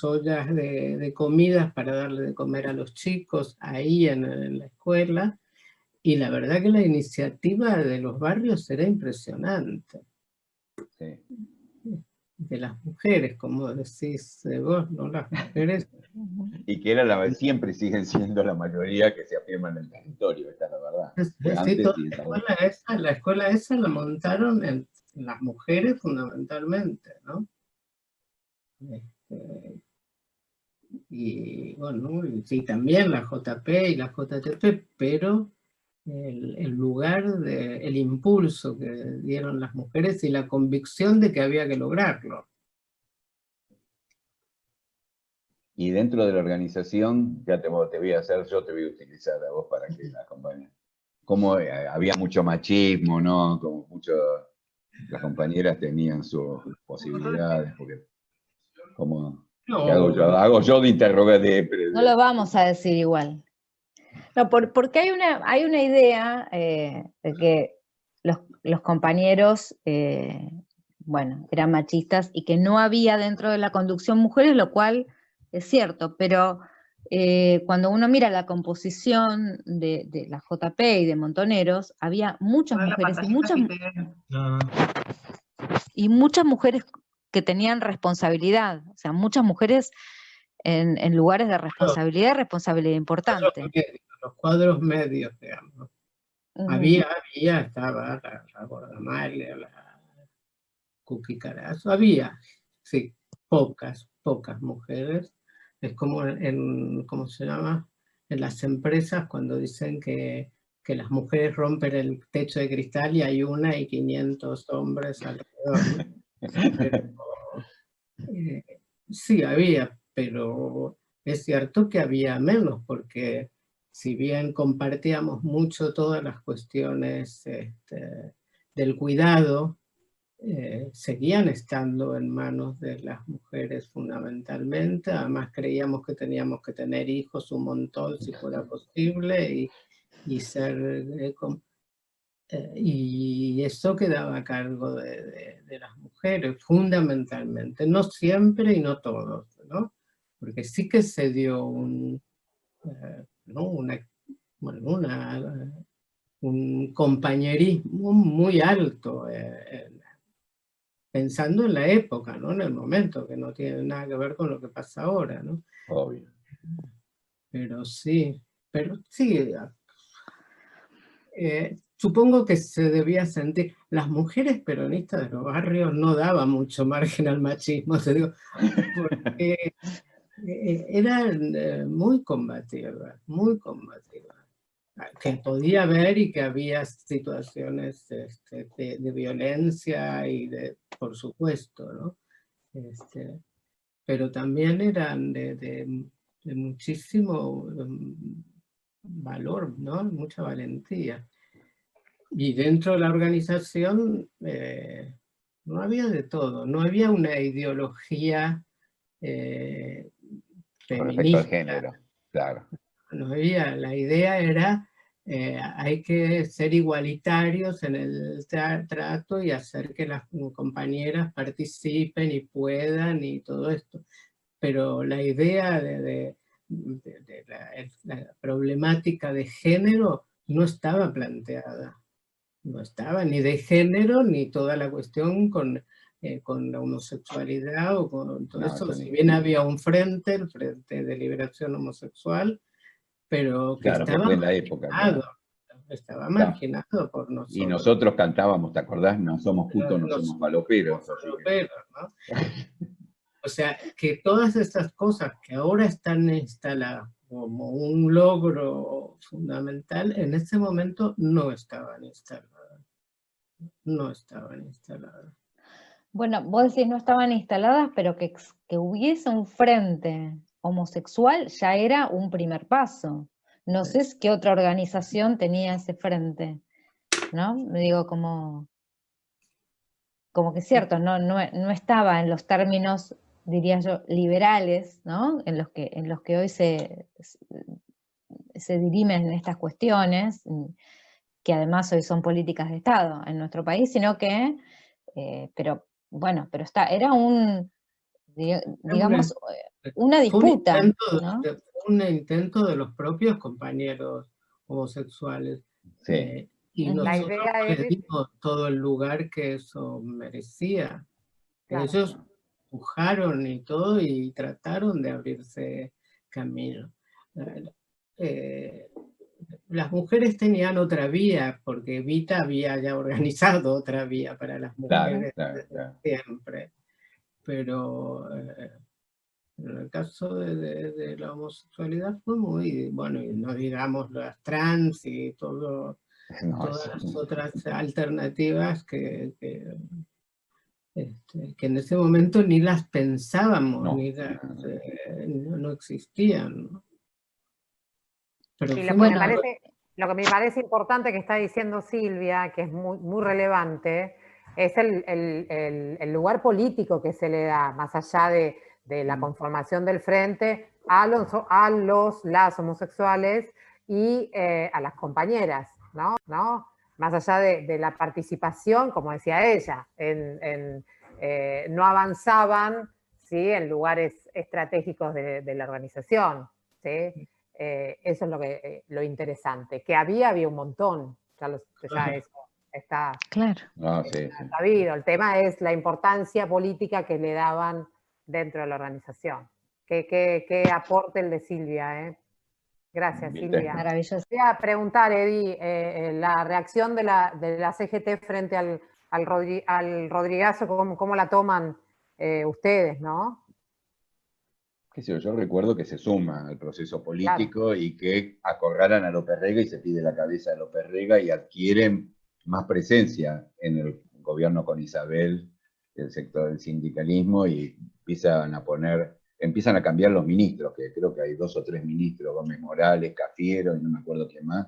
ollas de comidas para darle de comer a los chicos ahí en la escuela, y la verdad que la iniciativa de los barrios era impresionante. Sí. De las mujeres, como decís vos, ¿no? Las mujeres. Y que siempre siguen siendo la mayoría que se afirman en el territorio, esta es la verdad. Sí, la escuela esa la montaron las mujeres fundamentalmente, ¿no? Y bueno, sí, también la JP y la JTP, pero el lugar, el impulso que dieron las mujeres y la convicción de que había que lograrlo. Y dentro de la organización, ya te voy a hacer, yo te voy a utilizar a vos para que la acompañes. Como había mucho machismo, ¿no? Como las compañeras tenían sus posibilidades, porque como hago yo de interrogative. No lo vamos a decir igual. No, porque hay una idea de que los compañeros, bueno, eran machistas y que no había dentro de la conducción mujeres, lo cual es cierto, pero cuando uno mira la composición de la JP y de Montoneros, había muchas mujeres y muchas mujeres que tenían responsabilidad, o sea, muchas mujeres en lugares de responsabilidad importante. Los cuadros medios, digamos. Estaba la Gordamalia, la Cookie Carazo, había, sí, pocas mujeres. Es como ¿cómo se llama? En las empresas cuando dicen que las mujeres rompen el techo de cristal y hay 500 hombres alrededor, ¿no? Sí, había, pero es cierto que había menos, porque si bien compartíamos mucho todas las cuestiones del cuidado, seguían estando en manos de las mujeres fundamentalmente. Además creíamos que teníamos que tener hijos un montón si fuera posible y y eso quedaba a cargo de las mujeres, fundamentalmente. No siempre y no todos, ¿no? Porque sí que se dio un compañerismo muy alto, pensando en la época, ¿no? En el momento, que no tiene nada que ver con lo que pasa ahora, ¿no? Obvio. Pero sí, supongo que se debía sentir. Las mujeres peronistas de los barrios no daban mucho margen al machismo, te digo, porque eran muy combativas, que podía haber y que había situaciones de violencia por supuesto, ¿no? pero también eran de muchísimo valor, ¿no? Mucha valentía. Y dentro de la organización no había de todo, no había una ideología Con respecto al feminista. género, claro. No había, la idea era hay que ser igualitarios en el trato y hacer que las compañeras participen y puedan y todo esto. Pero la idea de la problemática de género no estaba planteada. No estaba ni de género ni toda la cuestión con la homosexualidad o con todo eso. Si bien había un frente, el Frente de Liberación Homosexual, pero que Claro, que fue en la época, claro. Estaba marginado por nosotros. Y nosotros cantábamos, ¿te acordás? No somos putos, no somos faloperos. ¿No? O sea, que todas estas cosas que ahora están instaladas como un logro fundamental, en ese momento no estaban instaladas. No estaban instaladas. Bueno, vos decís no estaban instaladas, pero que hubiese un frente homosexual ya era un primer paso. No sé qué otra organización tenía ese frente, ¿no? Me digo, como que es cierto, no estaba en los términos, diría yo, liberales, ¿no? En los que hoy se dirimen estas cuestiones, que además hoy son políticas de Estado en nuestro país, sino que, pero era digamos, una disputa, ¿no? Un intento de los propios compañeros homosexuales. Sí. Y nosotros les dimos todo el lugar que eso merecía. Claro. Ellos pujaron y todo y trataron de abrirse camino. Las mujeres tenían otra vía, porque Evita había ya organizado otra vía para las mujeres siempre. Pero en el caso de la homosexualidad fue muy, bueno, y no digamos las trans y todas las otras alternativas que en ese momento ni las pensábamos, no existían, ¿no? Pero y lo que me parece importante que está diciendo Silvia, que es muy, muy relevante, es el lugar político que se le da, más allá de la conformación del frente, a las homosexuales y a las compañeras, ¿no? Más allá de la participación, como decía ella, no avanzaban, ¿sí?, en lugares estratégicos de la organización, ¿sí? Eso es lo interesante. Que había un montón, ya eso está sabido. El tema es la importancia política que le daban dentro de la organización. Qué aporte el de Silvia, ¿eh? Gracias, Silvia. Maravilloso. Voy a preguntar, Edi, la reacción de la CGT frente al Rodrigazo, ¿cómo la toman ustedes, no? Yo recuerdo que se suma al proceso político y que acorralan a López Rega y se pide la cabeza de López Rega y adquieren más presencia en el gobierno con Isabel, el sector del sindicalismo, y empiezan a cambiar los ministros, que creo que hay 2 o 3 ministros, Gómez Morales, Cafiero y no me acuerdo qué más,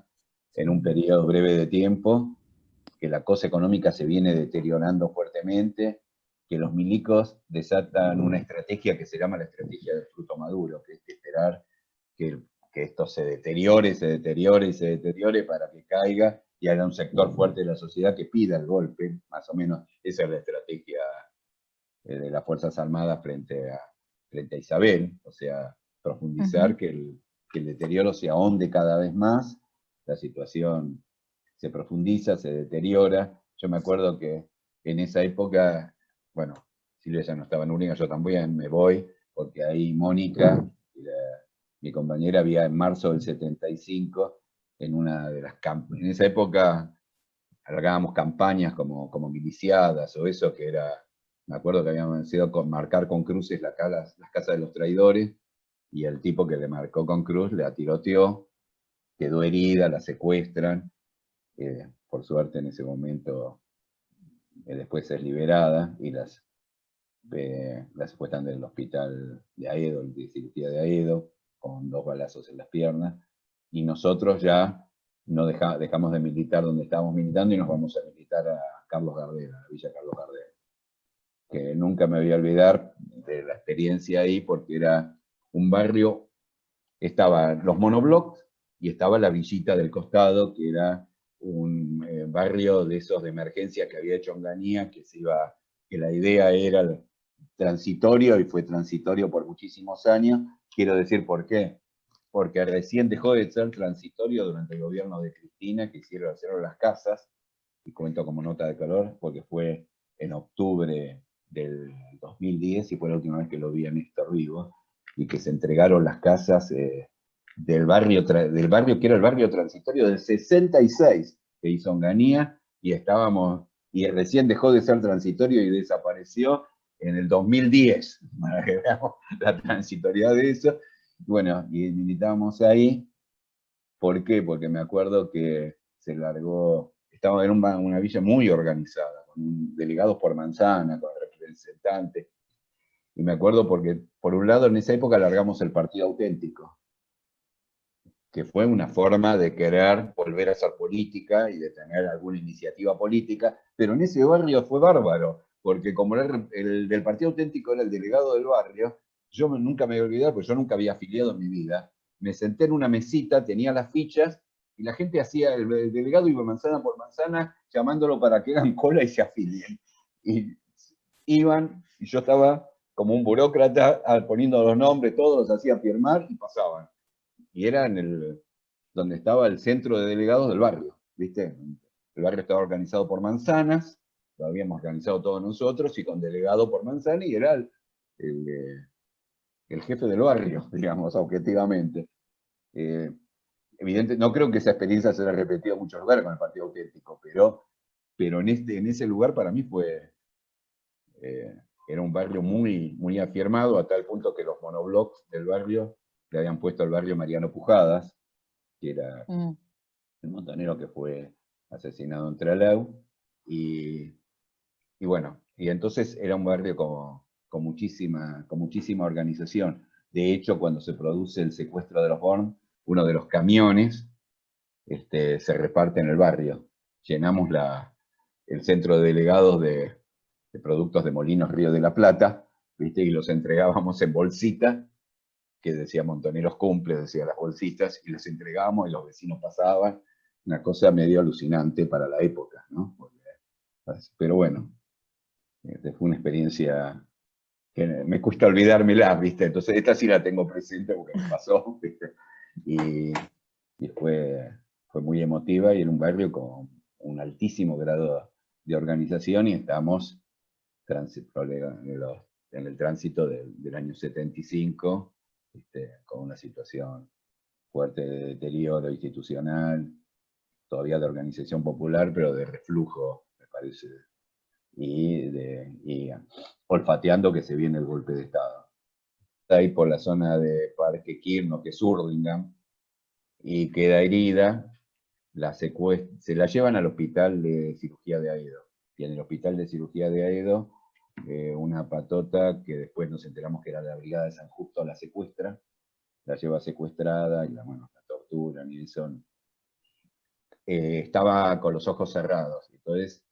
en un periodo breve de tiempo, que la cosa económica se viene deteriorando fuertemente, que los milicos desatan una estrategia que se llama la estrategia del fruto maduro, que es esperar que esto se deteriore para que caiga y haya un sector fuerte de la sociedad que pida el golpe, más o menos. Esa es la estrategia de las Fuerzas Armadas frente a Isabel, o sea, profundizar que el deterioro se ahonde cada vez más, la situación se profundiza, se deteriora. Yo me acuerdo que en esa época, bueno, Silvia ya no estaba en Única, yo también me voy, porque ahí Mónica, mi compañera, había en marzo del 75, en una de las en esa época alargábamos campañas como miliciadas o eso, que era, me acuerdo que habíamos decidido marcar con cruces las casas de los traidores, y el tipo que le marcó con cruz la tiroteó, quedó herida, la secuestran, por suerte en ese momento después es liberada, y Después están del hospital de Aedo, de cirugía de Aedo, con 2 balazos en las piernas, y nosotros ya no dejamos de militar donde estábamos militando y nos vamos a militar a Carlos Gardel, a la Villa Carlos Gardel, que nunca me voy a olvidar de la experiencia ahí, porque era un barrio, estaban los monoblocks y estaba la villita del costado, que era un barrio de esos de emergencia que había hecho Onganía, que la idea era transitorio, y fue transitorio por muchísimos años. Quiero decir por qué. Porque recién dejó de ser transitorio durante el gobierno de Cristina, que hicieron las casas, y cuento como nota de color, porque fue en octubre del 2010, y fue la última vez que lo vi a Néstor vivo, y que se entregaron las casas del barrio que era el barrio transitorio del 66, que hizo Onganía, y recién dejó de ser transitorio y desapareció en el 2010, para que veamos la transitoriedad de eso. Bueno, y militábamos ahí. ¿Por qué? Porque me acuerdo que se largó, estaba en una villa muy organizada, con delegados por manzana, con representantes. Y me acuerdo porque, por un lado, en esa época largamos el Partido Auténtico, que fue una forma de querer volver a hacer política y de tener alguna iniciativa política, pero en ese barrio fue bárbaro, porque como el del Partido Auténtico era el delegado del barrio, yo nunca me voy a olvidar, porque yo nunca había afiliado en mi vida. Me senté en una mesita, tenía las fichas, y la gente hacía, el delegado iba manzana por manzana, llamándolo para que hagan cola y se afilien. Y iban, y yo estaba como un burócrata poniendo los nombres, todos los hacía firmar y pasaban. Y era donde estaba el centro de delegados del barrio, ¿viste? El barrio estaba organizado por manzanas, lo habíamos organizado todos nosotros, y con delegado por manzana, y era el jefe del barrio, digamos, objetivamente. Evidente, no creo que esa experiencia se haya repetido en muchos lugares con el Partido Auténtico, pero en ese lugar para mí era un barrio muy, muy afirmado, a tal punto que los monoblocks del barrio le habían puesto al barrio Mariano Pujadas, que era el montonero que fue asesinado en Trelew, y bueno, y entonces era un barrio con muchísima organización. De hecho, cuando se produce el secuestro de los Born, uno de los camiones se reparte en el barrio. Llenamos el centro de delegados de productos de Molinos Río de la Plata, ¿viste? Y los entregábamos en bolsitas, que decía Montoneros cumple, decía las bolsitas, y les entregábamos y los vecinos pasaban. Una cosa medio alucinante para la época, ¿no? Pero bueno, fue una experiencia que me cuesta olvidármela, ¿viste? Entonces esta sí la tengo presente porque me pasó, ¿viste? Y fue muy emotiva, y en un barrio con un altísimo grado de organización, y estamos en el tránsito del año 75, con una situación fuerte de deterioro institucional, todavía de organización popular, pero de reflujo, me parece, y olfateando que se viene el golpe de Estado. Está ahí por la zona de Parque Quirno, que es Hurlingham, y queda herida, se la llevan al hospital de cirugía de Aedo, y en el hospital de cirugía de Aedo, una patota que después nos enteramos que era de la Brigada de San Justo, la secuestra, la lleva secuestrada, y la torturan, y eso. Estaba con los ojos cerrados, entonces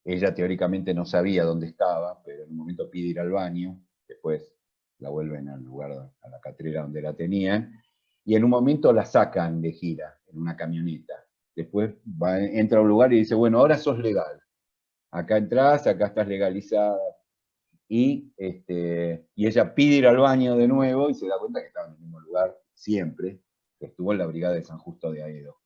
ella teóricamente no sabía dónde estaba, pero en un momento pide ir al baño, después la vuelven al lugar, a la catrera donde la tenían, y en un momento la sacan de gira, en una camioneta. Después entra a un lugar y dice, bueno, ahora sos legal. Acá entras, acá estás legalizada. Y ella pide ir al baño de nuevo, y se da cuenta que estaba en el mismo lugar siempre, que estuvo en la Brigada de San Justo de Aedo.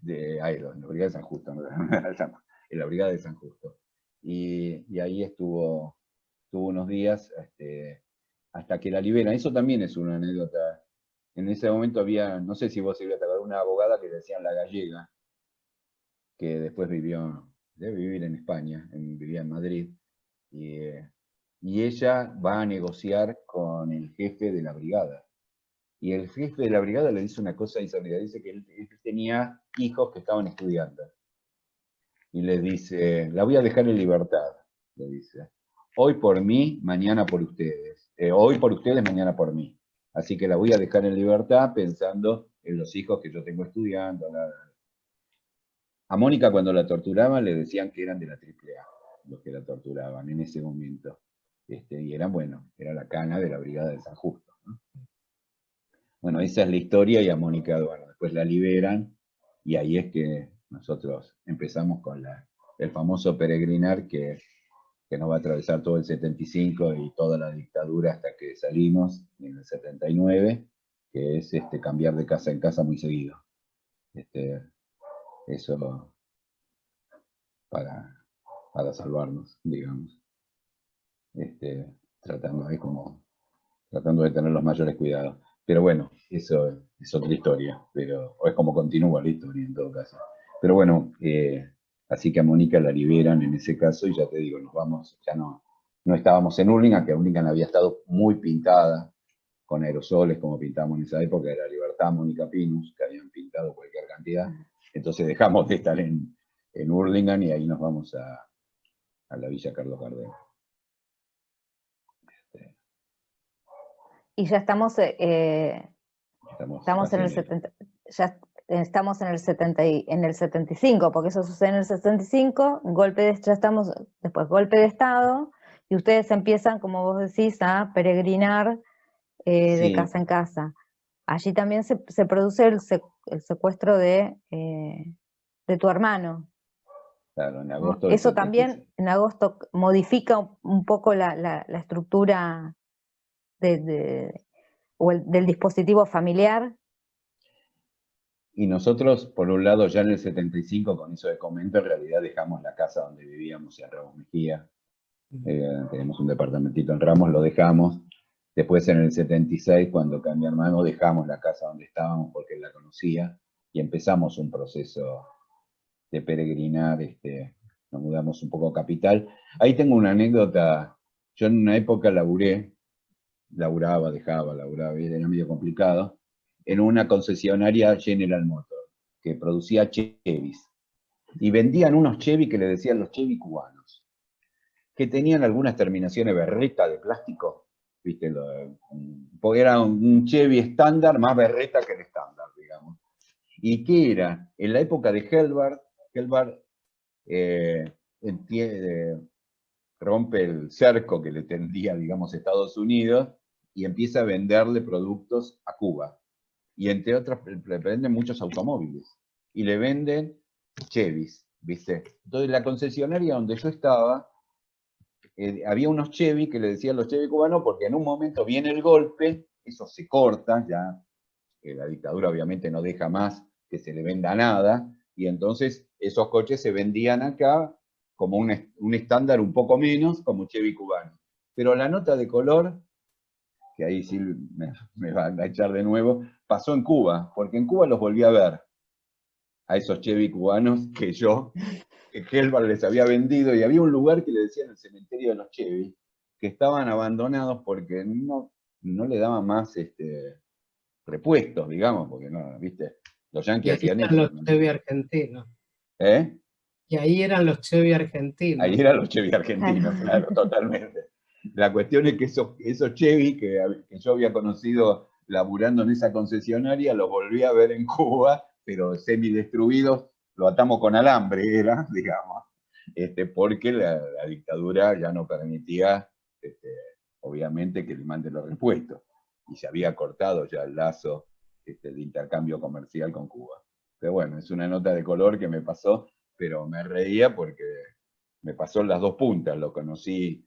En la Brigada de San Justo, no, en la Brigada de San Justo. Y ahí estuvo unos días hasta que la liberan. Eso también es una anécdota. En ese momento había, no sé si vos ibas a ver, una abogada que le decían la gallega, que después debe vivir en España, vivía en Madrid, y ella va a negociar con el jefe de la brigada. Y el jefe de la brigada le dice una cosa insólita, dice que él tenía hijos que estaban estudiando. Y le dice, la voy a dejar en libertad, le dice, hoy por mí, mañana por ustedes. Hoy por ustedes, mañana por mí. Así que la voy a dejar en libertad pensando en los hijos que yo tengo estudiando. A Mónica cuando la torturaban le decían que eran de la AAA, los que la torturaban en ese momento. Y eran, bueno, era la cana de la Brigada de San Justo, ¿no? Bueno, esa es la historia y a Mónica, bueno, después la liberan y ahí es que nosotros empezamos con el famoso peregrinar que nos va a atravesar todo el 75 y toda la dictadura hasta que salimos en el 79, que es cambiar de casa en casa muy seguido. Eso para salvarnos, digamos. Tratando de tener los mayores cuidados. Pero bueno, eso es otra historia, o es como continúa la historia en todo caso. Pero bueno, así que a Mónica la liberan en ese caso y ya te digo, nos vamos, ya no estábamos en Hurlingham, que Hurlingham había estado muy pintada con aerosoles, como pintamos en esa época, era Libertad, Mónica Pinus, que habían pintado cualquier cantidad. Entonces dejamos de estar en Hurlingham y ahí nos vamos a la Villa Carlos Gardel. Y ya estamos en el 70, ya estamos en el 75, porque eso sucede en el 75, después golpe de Estado, y ustedes empiezan, como vos decís, a peregrinar de casa en casa. Allí también se produce el secuestro de tu hermano. Claro, en agosto. Eso también, en agosto, modifica un poco la estructura del dispositivo familiar. Y nosotros, por un lado, ya en el 75, con eso de comento, en realidad dejamos la casa donde vivíamos en Ramos Mejía. Tenemos un departamentito en Ramos, lo dejamos. Después en el 76, cuando cambió mi hermano, dejamos la casa donde estábamos porque él la conocía y empezamos un proceso de peregrinar, nos mudamos un poco a Capital. Ahí tengo una anécdota. Yo en una época laburaba, era medio complicado, en una concesionaria General Motors, que producía Chevys. Y vendían unos Chevy que le decían los Chevy cubanos, que tenían algunas terminaciones berreta de plástico, ¿viste? Porque era un Chevy estándar, más berreta que el estándar, digamos. ¿Y qué era? En la época de Helbart rompe el cerco que le tendía, digamos, Estados Unidos y empieza a venderle productos a Cuba. Y entre otras, le venden muchos automóviles. Y le venden Chevys, ¿viste? Entonces, la concesionaria donde yo estaba, había unos Chevy que le decían los Chevy cubanos porque en un momento viene el golpe, eso se corta, ya la dictadura obviamente no deja más que se le venda nada, y entonces esos coches se vendían acá como un estándar un poco menos, como Chevy cubano. Pero la nota de color, que ahí sí me va a echar de nuevo, pasó en Cuba, porque en Cuba los volví a ver, a esos Chevy cubanos que Helbart les había vendido, y había un lugar que le decían el cementerio de los Chevy, que estaban abandonados porque no le daban más repuestos, digamos, porque no, ¿viste? Los yanquis hacían eso. Los Chevy argentinos. ¿Eh? Y ahí eran los Chevy argentinos. Ahí eran los Chevy argentinos, claro, totalmente. La cuestión es que esos Chevy que yo había conocido laburando en esa concesionaria, los volví a ver en Cuba, pero semidestruidos, lo atamos con alambre, digamos, porque la dictadura ya no permitía, obviamente, que le manden los repuestos. Y se había cortado ya el lazo de intercambio comercial con Cuba. Pero bueno, es una nota de color que me pasó, pero me reía porque me pasó en las dos puntas. Lo conocí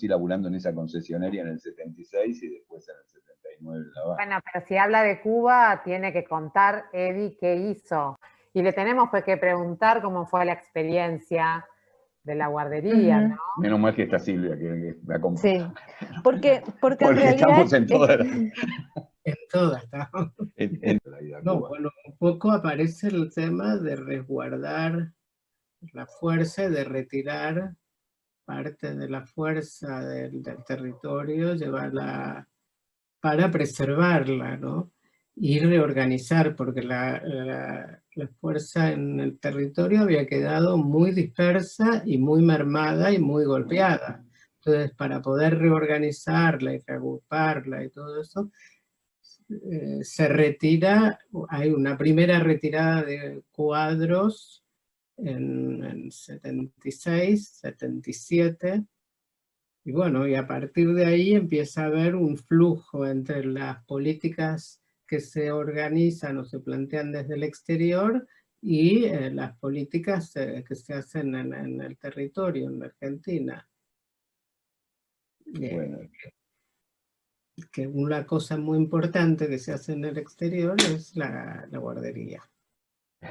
laburando en esa concesionaria en el 76 y después en el 79 en La Habana. Bueno, pero si habla de Cuba, tiene que contar, Eddie, qué hizo. Y le tenemos que preguntar cómo fue la experiencia de la guardería, ¿no? Menos mal que está Silvia, que me acompaña. Sí, porque en realidad estamos en todas. En todas estamos. En la vida No, Cuba. bueno, un poco aparece el tema de resguardar la fuerza, de retirar parte de la fuerza del territorio, llevarla para preservarla, ¿no? Y reorganizar, porque la fuerza en el territorio había quedado muy dispersa y muy mermada y muy golpeada. Entonces, para poder reorganizarla y reagruparla y todo eso, se retira, hay una primera retirada de cuadros en 76, 77, y bueno, y a partir de ahí empieza a haber un flujo entre las políticas que se organizan o se plantean desde el exterior y las políticas que se hacen en el territorio, en la Argentina. Bueno. Que una cosa muy importante que se hace en el exterior es la guardería.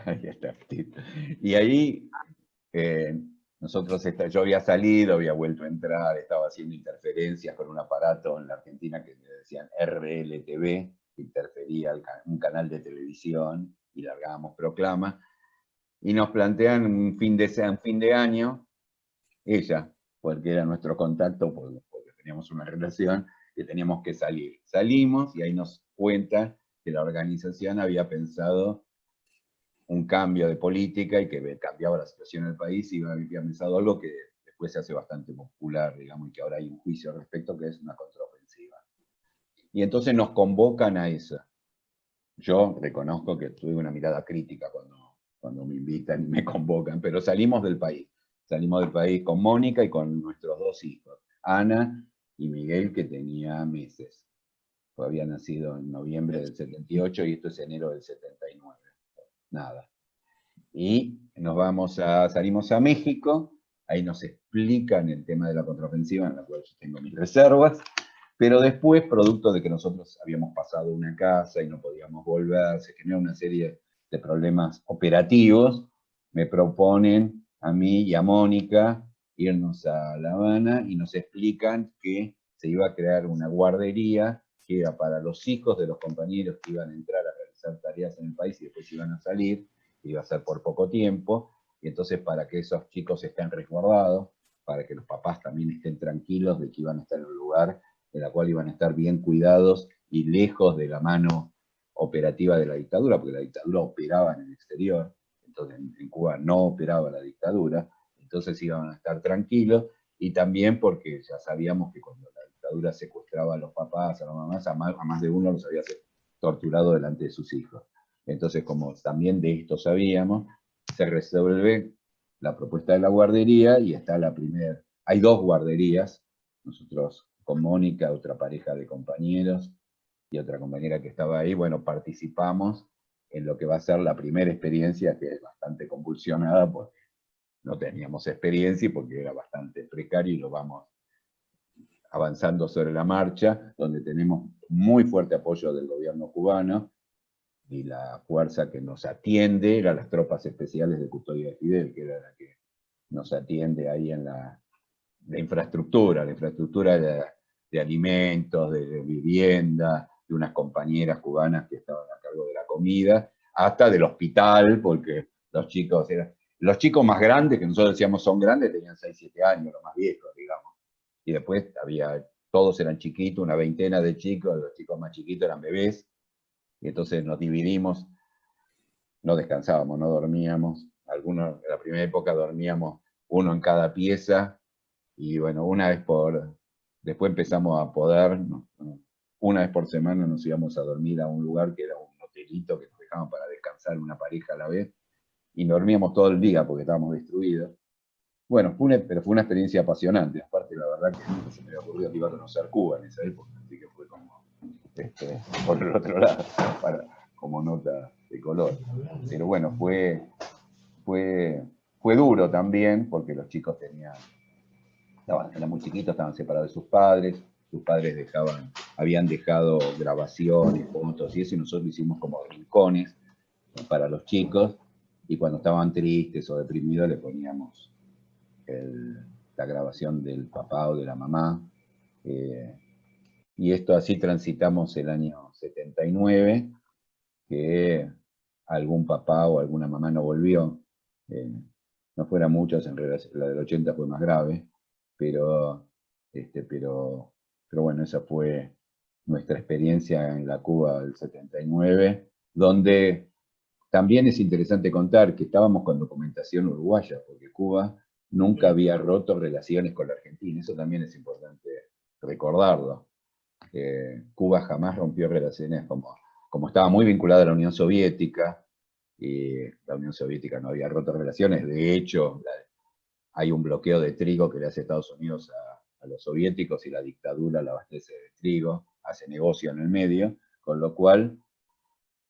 Ahí está. Y ahí yo había salido, había vuelto a entrar, estaba haciendo interferencias con un aparato en la Argentina que le decían RLTV, que interfería un canal de televisión y largábamos proclamas, y nos plantean un fin de año, ella, porque era nuestro contacto, porque teníamos una relación, que teníamos que salir. Salimos y ahí nos cuenta que la organización había pensado un cambio de política y que cambiaba la situación del país y había pensado algo que después se hace bastante popular, digamos, y que ahora hay un juicio al respecto, que es una contraofensiva. Y entonces nos convocan a eso. Yo reconozco que tuve una mirada crítica cuando me invitan y me convocan, pero salimos del país. Salimos del país con Mónica y con nuestros 2 hijos, Ana y Miguel, que tenía meses. Había nacido en noviembre del 78 y esto es enero del 79. Nada. Y salimos a México, ahí nos explican el tema de la contraofensiva, en la cual yo tengo mis reservas, pero después, producto de que nosotros habíamos pasado una casa y no podíamos volver, se generó una serie de problemas operativos, me proponen a mí y a Mónica irnos a La Habana y nos explican que se iba a crear una guardería que era para los hijos de los compañeros que iban a entrar a realizar tareas en el país y después iban a salir, iba a ser por poco tiempo, y entonces para que esos chicos estén resguardados, para que los papás también estén tranquilos de que iban a estar en un lugar en la cual iban a estar bien cuidados y lejos de la mano operativa de la dictadura, porque la dictadura operaba en el exterior, entonces en Cuba no operaba la dictadura, entonces iban a estar tranquilos, y también porque ya sabíamos que cuando la dictadura secuestraba a los papás, a las mamás, a más de uno los había torturado delante de sus hijos. Entonces, como también de esto sabíamos, se resuelve la propuesta de la guardería y está hay 2 guarderías, nosotros con Mónica, otra pareja de compañeros y otra compañera que estaba ahí, bueno, participamos en lo que va a ser la primera experiencia, que es bastante convulsionada porque no teníamos experiencia y porque era bastante precario, y lo vamos avanzando sobre la marcha, donde tenemos muy fuerte apoyo del gobierno cubano, y la fuerza que nos atiende eran las tropas especiales de custodia de Fidel, que era la que nos atiende ahí en la infraestructura de alimentos, de vivienda, de unas compañeras cubanas que estaban a cargo de la comida, hasta del hospital, porque los chicos más grandes, que nosotros decíamos son grandes, tenían 6, 7 años, los más viejos, digamos. Y después todos eran chiquitos, una veintena de chicos, los chicos más chiquitos eran bebés, y entonces nos dividimos, no descansábamos, no dormíamos. Algunos en la primera época dormíamos uno en cada pieza, y bueno, después empezamos a poder, una vez por semana nos íbamos a dormir a un lugar que era un hotelito que nos dejaban para descansar una pareja a la vez, y dormíamos todo el día porque estábamos destruidos. Bueno, pero fue una experiencia apasionante. Aparte, la verdad que nunca se me había ocurrido que iba a conocer Cuba en esa época, así que fue como por el otro lado, como nota de color. Pero bueno, fue duro también, porque los chicos eran muy chiquitos, estaban separados de sus padres habían dejado grabaciones, fotos y eso, y nosotros hicimos como rincones para los chicos, y cuando estaban tristes o deprimidos le poníamos la grabación del papá o de la mamá, y esto así transitamos el año 79, que algún papá o alguna mamá no volvió, no fueran muchos, en realidad la del 80 fue más grave, pero bueno, esa fue nuestra experiencia en la Cuba del 79, donde también es interesante contar que estábamos con documentación uruguaya, porque Cuba nunca había roto relaciones con la Argentina. Eso también es importante recordarlo. Cuba jamás rompió relaciones, como estaba muy vinculada a la Unión Soviética, y la Unión Soviética no había roto relaciones. De hecho, hay un bloqueo de trigo que le hace Estados Unidos a los soviéticos, y la dictadura la abastece de trigo, hace negocio en el medio, con lo cual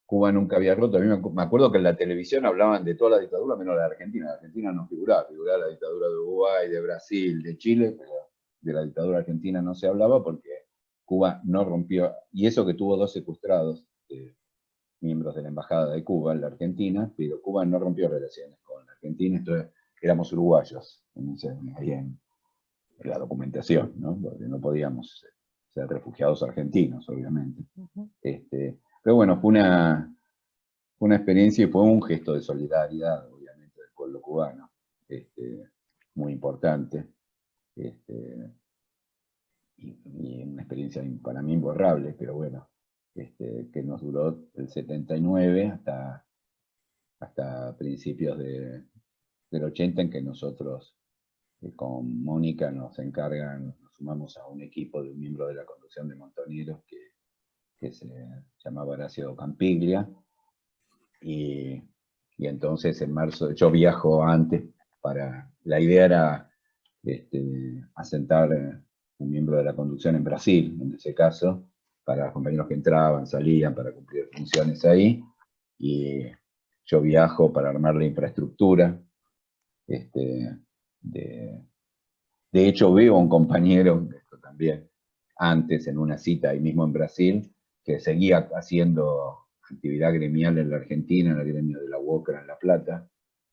Cuba nunca había roto. A mí me acuerdo que en la televisión hablaban de toda la dictadura menos la de Argentina. La Argentina no figuraba la dictadura de Uruguay, de Brasil, de Chile, pero de la dictadura argentina no se hablaba porque Cuba no rompió, y eso que tuvo 2 secuestrados, miembros de la Embajada de Cuba en la Argentina, pero Cuba no rompió relaciones con la Argentina. Entonces éramos uruguayos, ahí en la documentación, ¿no? Porque no podíamos ser refugiados argentinos, obviamente. Pero bueno, fue una experiencia y fue un gesto de solidaridad, obviamente, del pueblo cubano, muy importante, y una experiencia para mí imborrable, pero bueno, que nos duró del 79 hasta principios del 80, en que nosotros con Mónica nos sumamos a un equipo de un miembro de la conducción de Montoneros que se llamaba Horacio Campiglia, y entonces en marzo, yo viajo antes, la idea era asentar un miembro de la conducción en Brasil, en ese caso, para los compañeros que entraban, salían, para cumplir funciones ahí, y yo viajo para armar la infraestructura. De hecho, veo a un compañero, esto también, antes en una cita ahí mismo en Brasil, que seguía haciendo actividad gremial en la Argentina, en el gremio de la UOCRA en La Plata,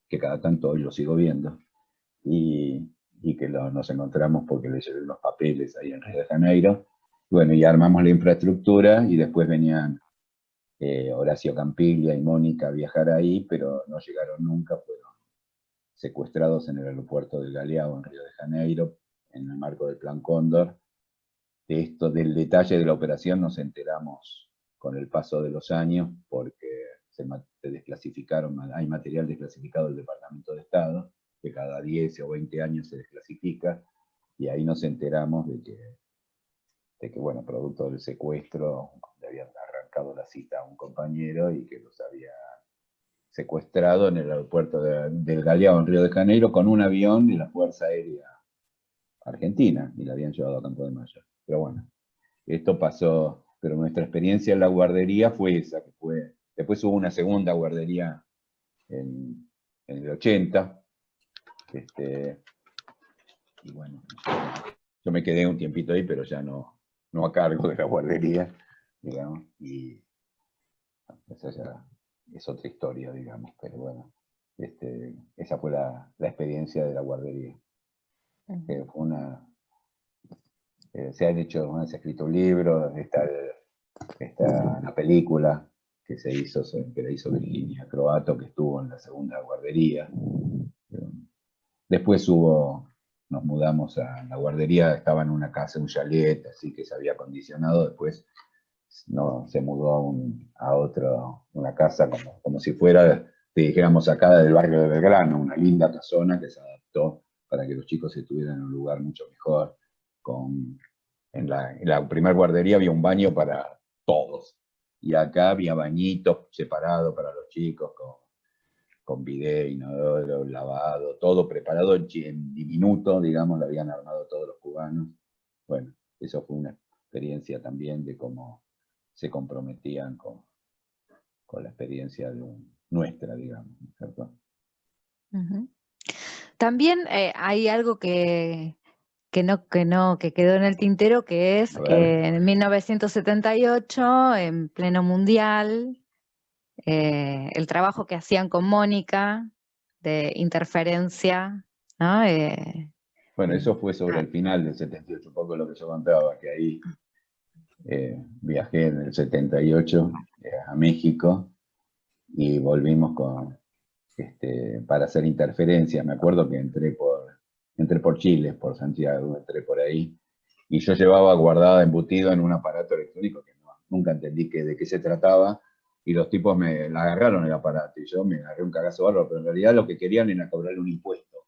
que cada tanto hoy lo sigo viendo, y que nos encontramos porque le llevé unos papeles ahí en Río de Janeiro. Bueno, y armamos la infraestructura, y después venían Horacio Campiglia y Mónica a viajar ahí, pero no llegaron nunca, fueron secuestrados en el aeropuerto del Galeão en Río de Janeiro, en el marco del Plan Cóndor. Del detalle de la operación nos enteramos con el paso de los años, porque se desclasificaron, hay material desclasificado del Departamento de Estado, que cada 10 o 20 años se desclasifica, y ahí nos enteramos de que bueno, producto del secuestro, le habían arrancado la cita a un compañero y que los había secuestrado en el aeropuerto del Galeão en Río de Janeiro con un avión de la Fuerza Aérea Argentina, y la habían llevado a Campo de Mayo. Pero bueno, esto pasó, pero nuestra experiencia en la guardería fue esa, que fue, después hubo una segunda guardería en el 80, y bueno, yo me quedé un tiempito ahí, pero ya no a cargo de la guardería, digamos, y esa ya es otra historia, digamos, pero bueno, esa fue la experiencia de la guardería. Fue se han escrito un libro, está una película que la hizo Virginia Croato, que estuvo en la segunda guardería. Después nos mudamos a la guardería, estaba en una casa, un chalet, así que se había acondicionado. Después se mudó a una casa como si fuera, dijéramos, acá del barrio de Belgrano, una linda casona que se adaptó para que los chicos estuvieran en un lugar mucho mejor. En la primera guardería había un baño para todos, y acá había bañitos separados para los chicos, con bidet, inodoro, lavado, todo preparado en diminuto, digamos, lo habían armado todos los cubanos. Bueno, eso fue una experiencia también de cómo se comprometían con la experiencia nuestra, digamos, ¿cierto? También hay algo que quedó en el tintero, que es en 1978, en pleno mundial, el trabajo que hacían con Mónica de interferencia, ¿no? Bueno, eso fue sobre el final del 78, un poco lo que yo contaba, que ahí viajé en el 78 a México, y volvimos para hacer interferencia. Me acuerdo que entré por Chile, por Santiago, entré por ahí, y yo llevaba guardada, embutido en un aparato electrónico que nunca entendí de qué se trataba, y los tipos la agarraron el aparato, y yo me agarré un cagazo bárbaro, pero en realidad lo que querían era cobrarle un impuesto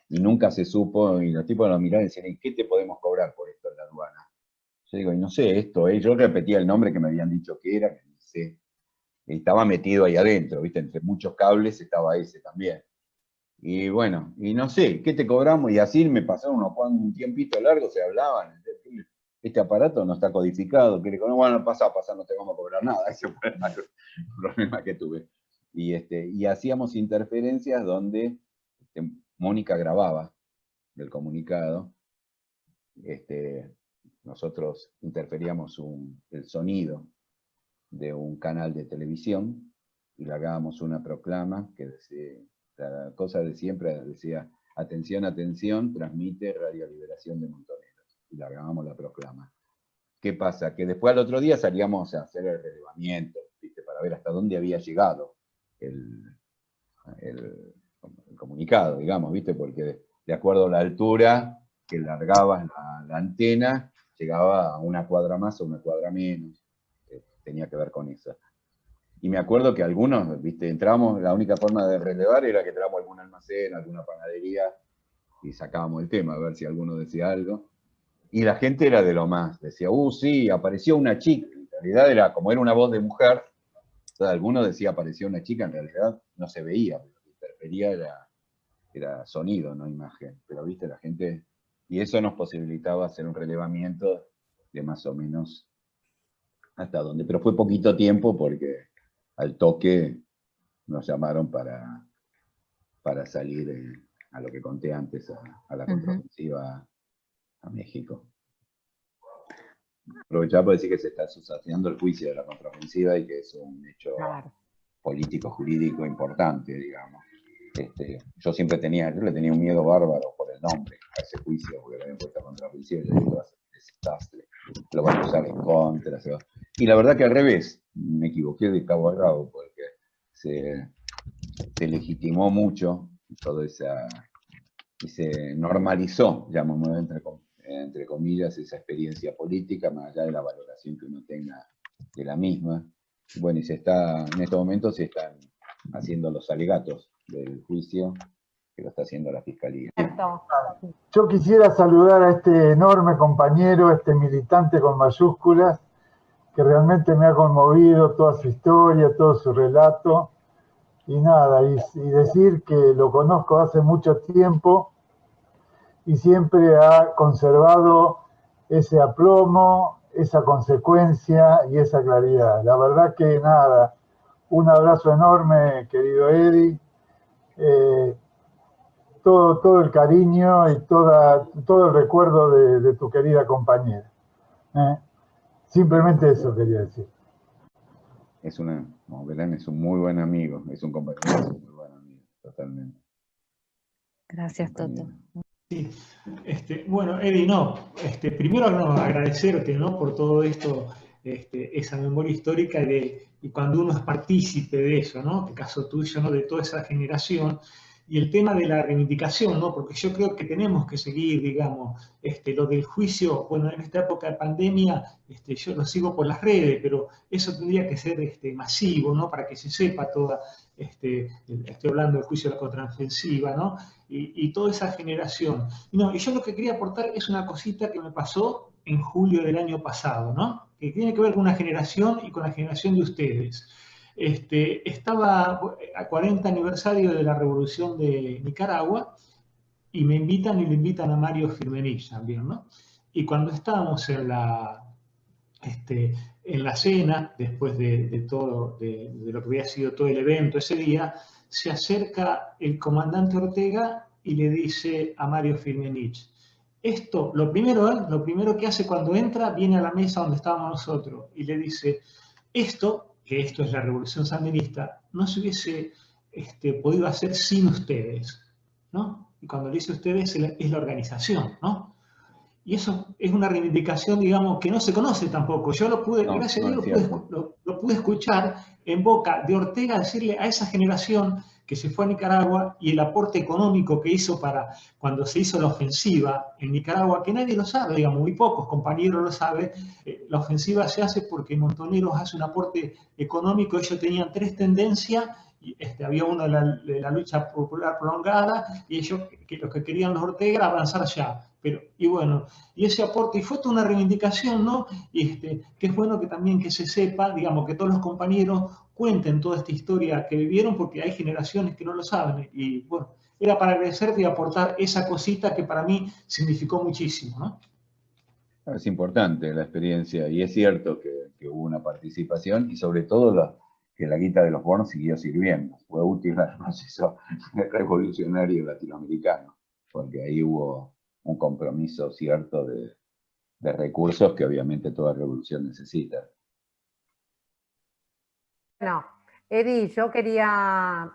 y nunca se supo, y los tipos nos miraban y decían, ¿y qué te podemos cobrar por esto en la aduana? Yo digo, y no sé, esto, yo repetía el nombre que me habían dicho que era, que no sé, y estaba metido ahí adentro, ¿viste? Entre muchos cables estaba ese también. Y bueno, y no sé, ¿qué te cobramos? Y así me pasaron un tiempito largo, se hablaban, este aparato no está codificado, bueno, pasa, no te vamos a cobrar nada, ese fue el problema que tuve. Y hacíamos interferencias donde Mónica grababa el comunicado, nosotros interferíamos el sonido de un canal de televisión y le hagábamos una proclama que decía, la cosa de siempre decía, atención, atención, transmite Radio Liberación de Montoneros, y le hagábamos la proclama. ¿Qué pasa? Que después al otro día salíamos a hacer el relevamiento, ¿viste? Para ver hasta dónde había llegado el comunicado, digamos, ¿viste? Porque de acuerdo a la altura que largabas la antena, llegaba a una cuadra más o una cuadra menos, tenía que ver con eso. Y me acuerdo que algunos, ¿viste? Entramos, la única forma de relevar era que entramos a algún almacén, alguna panadería, y sacábamos el tema, a ver si alguno decía algo. Y la gente era de lo más, decía, sí, apareció una chica. En realidad era, como era una voz de mujer, alguno decía apareció una chica, en realidad no se veía, lo que interfería era sonido, no imagen. Pero viste, la gente, y eso nos posibilitaba hacer un relevamiento de más o menos hasta dónde. Pero fue poquito tiempo porque al toque nos llamaron para salir a lo que conté antes, a la contraofensiva a México. Aprovechar para decir que se está sustanciando el juicio de la contraofensiva y que es un hecho político, jurídico importante, digamos. Yo siempre le tenía un miedo bárbaro por el nombre a ese juicio, porque le habían puesto contraofensiva y yo digo, va a ser un desastre, lo van a usar en contra. Y la verdad que al revés, me equivoqué de cabo a rabo, porque se legitimó mucho todo y se normalizó, llamémoslo entre comillas, esa experiencia política, más allá de la valoración que uno tenga de la misma. Bueno, y en estos momentos se están haciendo los alegatos del juicio, que lo está haciendo la Fiscalía. Yo quisiera saludar a este enorme compañero, este militante con mayúsculas, que realmente me ha conmovido toda su historia, todo su relato, y nada, y decir que lo conozco hace mucho tiempo, y siempre ha conservado ese aplomo, esa consecuencia y esa claridad. La verdad que nada, un abrazo enorme, querido Eddie, todo el cariño y todo el recuerdo de tu querida compañera. Simplemente eso quería decir. Belén es un muy buen amigo, es un compañero, es un muy buen amigo, totalmente. Gracias, Toto. Sí. Bueno, Eddie, primero agradecerte, ¿no? Por todo esto, esa memoria histórica y cuando uno es partícipe de eso, ¿no? El caso tuyo, ¿no? De toda esa generación. Y el tema de la reivindicación, ¿no? Porque yo creo que tenemos que seguir, digamos, lo del juicio, bueno, en esta época de pandemia, yo lo sigo por las redes, pero eso tendría que ser masivo, ¿no? Para que se sepa toda, estoy hablando del juicio de la contraofensiva, ¿no? Y toda esa generación. Y yo lo que quería aportar es una cosita que me pasó en julio del año pasado, ¿no? Que tiene que ver con una generación y con la generación de ustedes. Estaba a 40 aniversario de la Revolución de Nicaragua y me invitan y le invitan a Mario Firmenich también, ¿no? Y cuando estábamos en la cena, después de todo, de lo que había sido todo el evento ese día, se acerca el comandante Ortega y le dice a Mario Firmenich, lo primero que hace cuando entra, viene a la mesa donde estábamos nosotros y le dice, que esto es la Revolución Sandinista, no se hubiese podido hacer sin ustedes, ¿no? Y cuando le dice ustedes es la organización, ¿no? Y eso es una reivindicación, digamos, que no se conoce tampoco. Yo lo pude, gracias a Dios, lo pude escuchar en boca de Ortega decirle a esa generación que se fue a Nicaragua y el aporte económico que hizo para cuando se hizo la ofensiva en Nicaragua, que nadie lo sabe, digamos, muy pocos compañeros lo saben. La ofensiva se hace porque Montoneros hace un aporte económico, ellos tenían 3 tendencias había uno de la lucha popular prolongada, y ellos, que los que querían los Ortega, era avanzar ya. Y bueno, y ese aporte, y fue toda una reivindicación, ¿no? Que es bueno que también que se sepa, digamos, que todos los compañeros cuenten toda esta historia que vivieron, porque hay generaciones que no lo saben. Y bueno, era para agradecerte y aportar esa cosita que para mí significó muchísimo, ¿no? Es importante la experiencia, y es cierto que hubo una participación, y sobre todo que la guita de los bonos siguió sirviendo. Fue útil al proceso revolucionario latinoamericano, porque ahí hubo un compromiso cierto de recursos que obviamente toda revolución necesita. Bueno, Edi, yo quería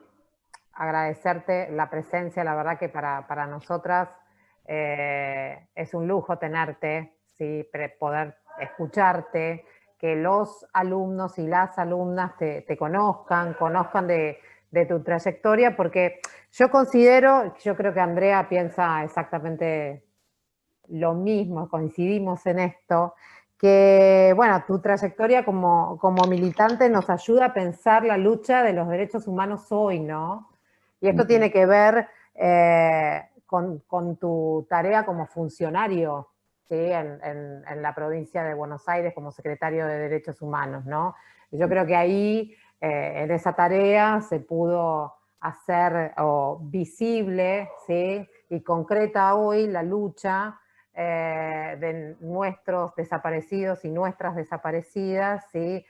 agradecerte la presencia, la verdad que para nosotras es un lujo tenerte, ¿sí? Poder escucharte, que los alumnos y las alumnas te conozcan de tu trayectoria, porque yo creo que Andrea piensa exactamente lo mismo, coincidimos en esto, que, bueno, tu trayectoria como militante nos ayuda a pensar la lucha de los derechos humanos hoy, ¿no? Y esto tiene que ver con tu tarea como funcionario, ¿sí? en la provincia de Buenos Aires como secretario de Derechos Humanos, ¿no? Yo creo que ahí, en esa tarea, se pudo hacer visible, ¿sí? Y concreta hoy la lucha de nuestros desaparecidos y nuestras desaparecidas, ¿sí?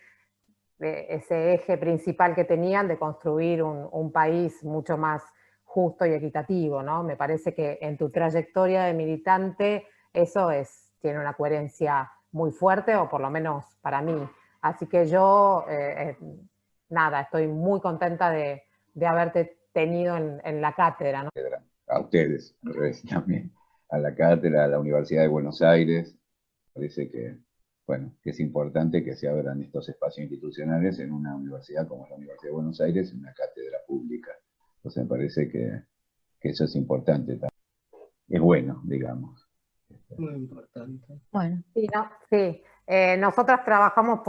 Ese eje principal que tenían de construir un país mucho más justo y equitativo, ¿no? Me parece que en tu trayectoria de militante eso tiene una coherencia muy fuerte, o por lo menos para mí. Así que yo, nada, estoy muy contenta de haberte tenido en la cátedra, ¿no? A ustedes, al revés, también. A la cátedra, a la Universidad de Buenos Aires. Parece que, bueno, que es importante que se abran estos espacios institucionales en una universidad como la Universidad de Buenos Aires, en una cátedra pública. Entonces me parece que eso es importante también. Es bueno, digamos. Muy importante. Bueno. Sí. Nosotras trabajamos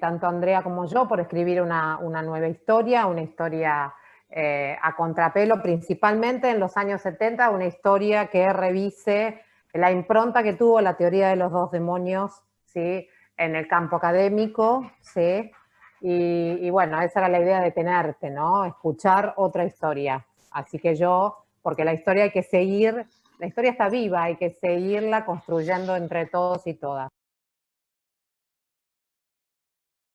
tanto Andrea como yo, por escribir una nueva historia, una historia a contrapelo, principalmente en los años 70, una historia que revise la impronta que tuvo la teoría de los dos demonios, ¿sí? En el campo académico, ¿sí? Y bueno, esa era la idea de tenerte, ¿no? Escuchar otra historia. Así que porque la historia hay que seguir, la historia está viva, hay que seguirla construyendo entre todos y todas.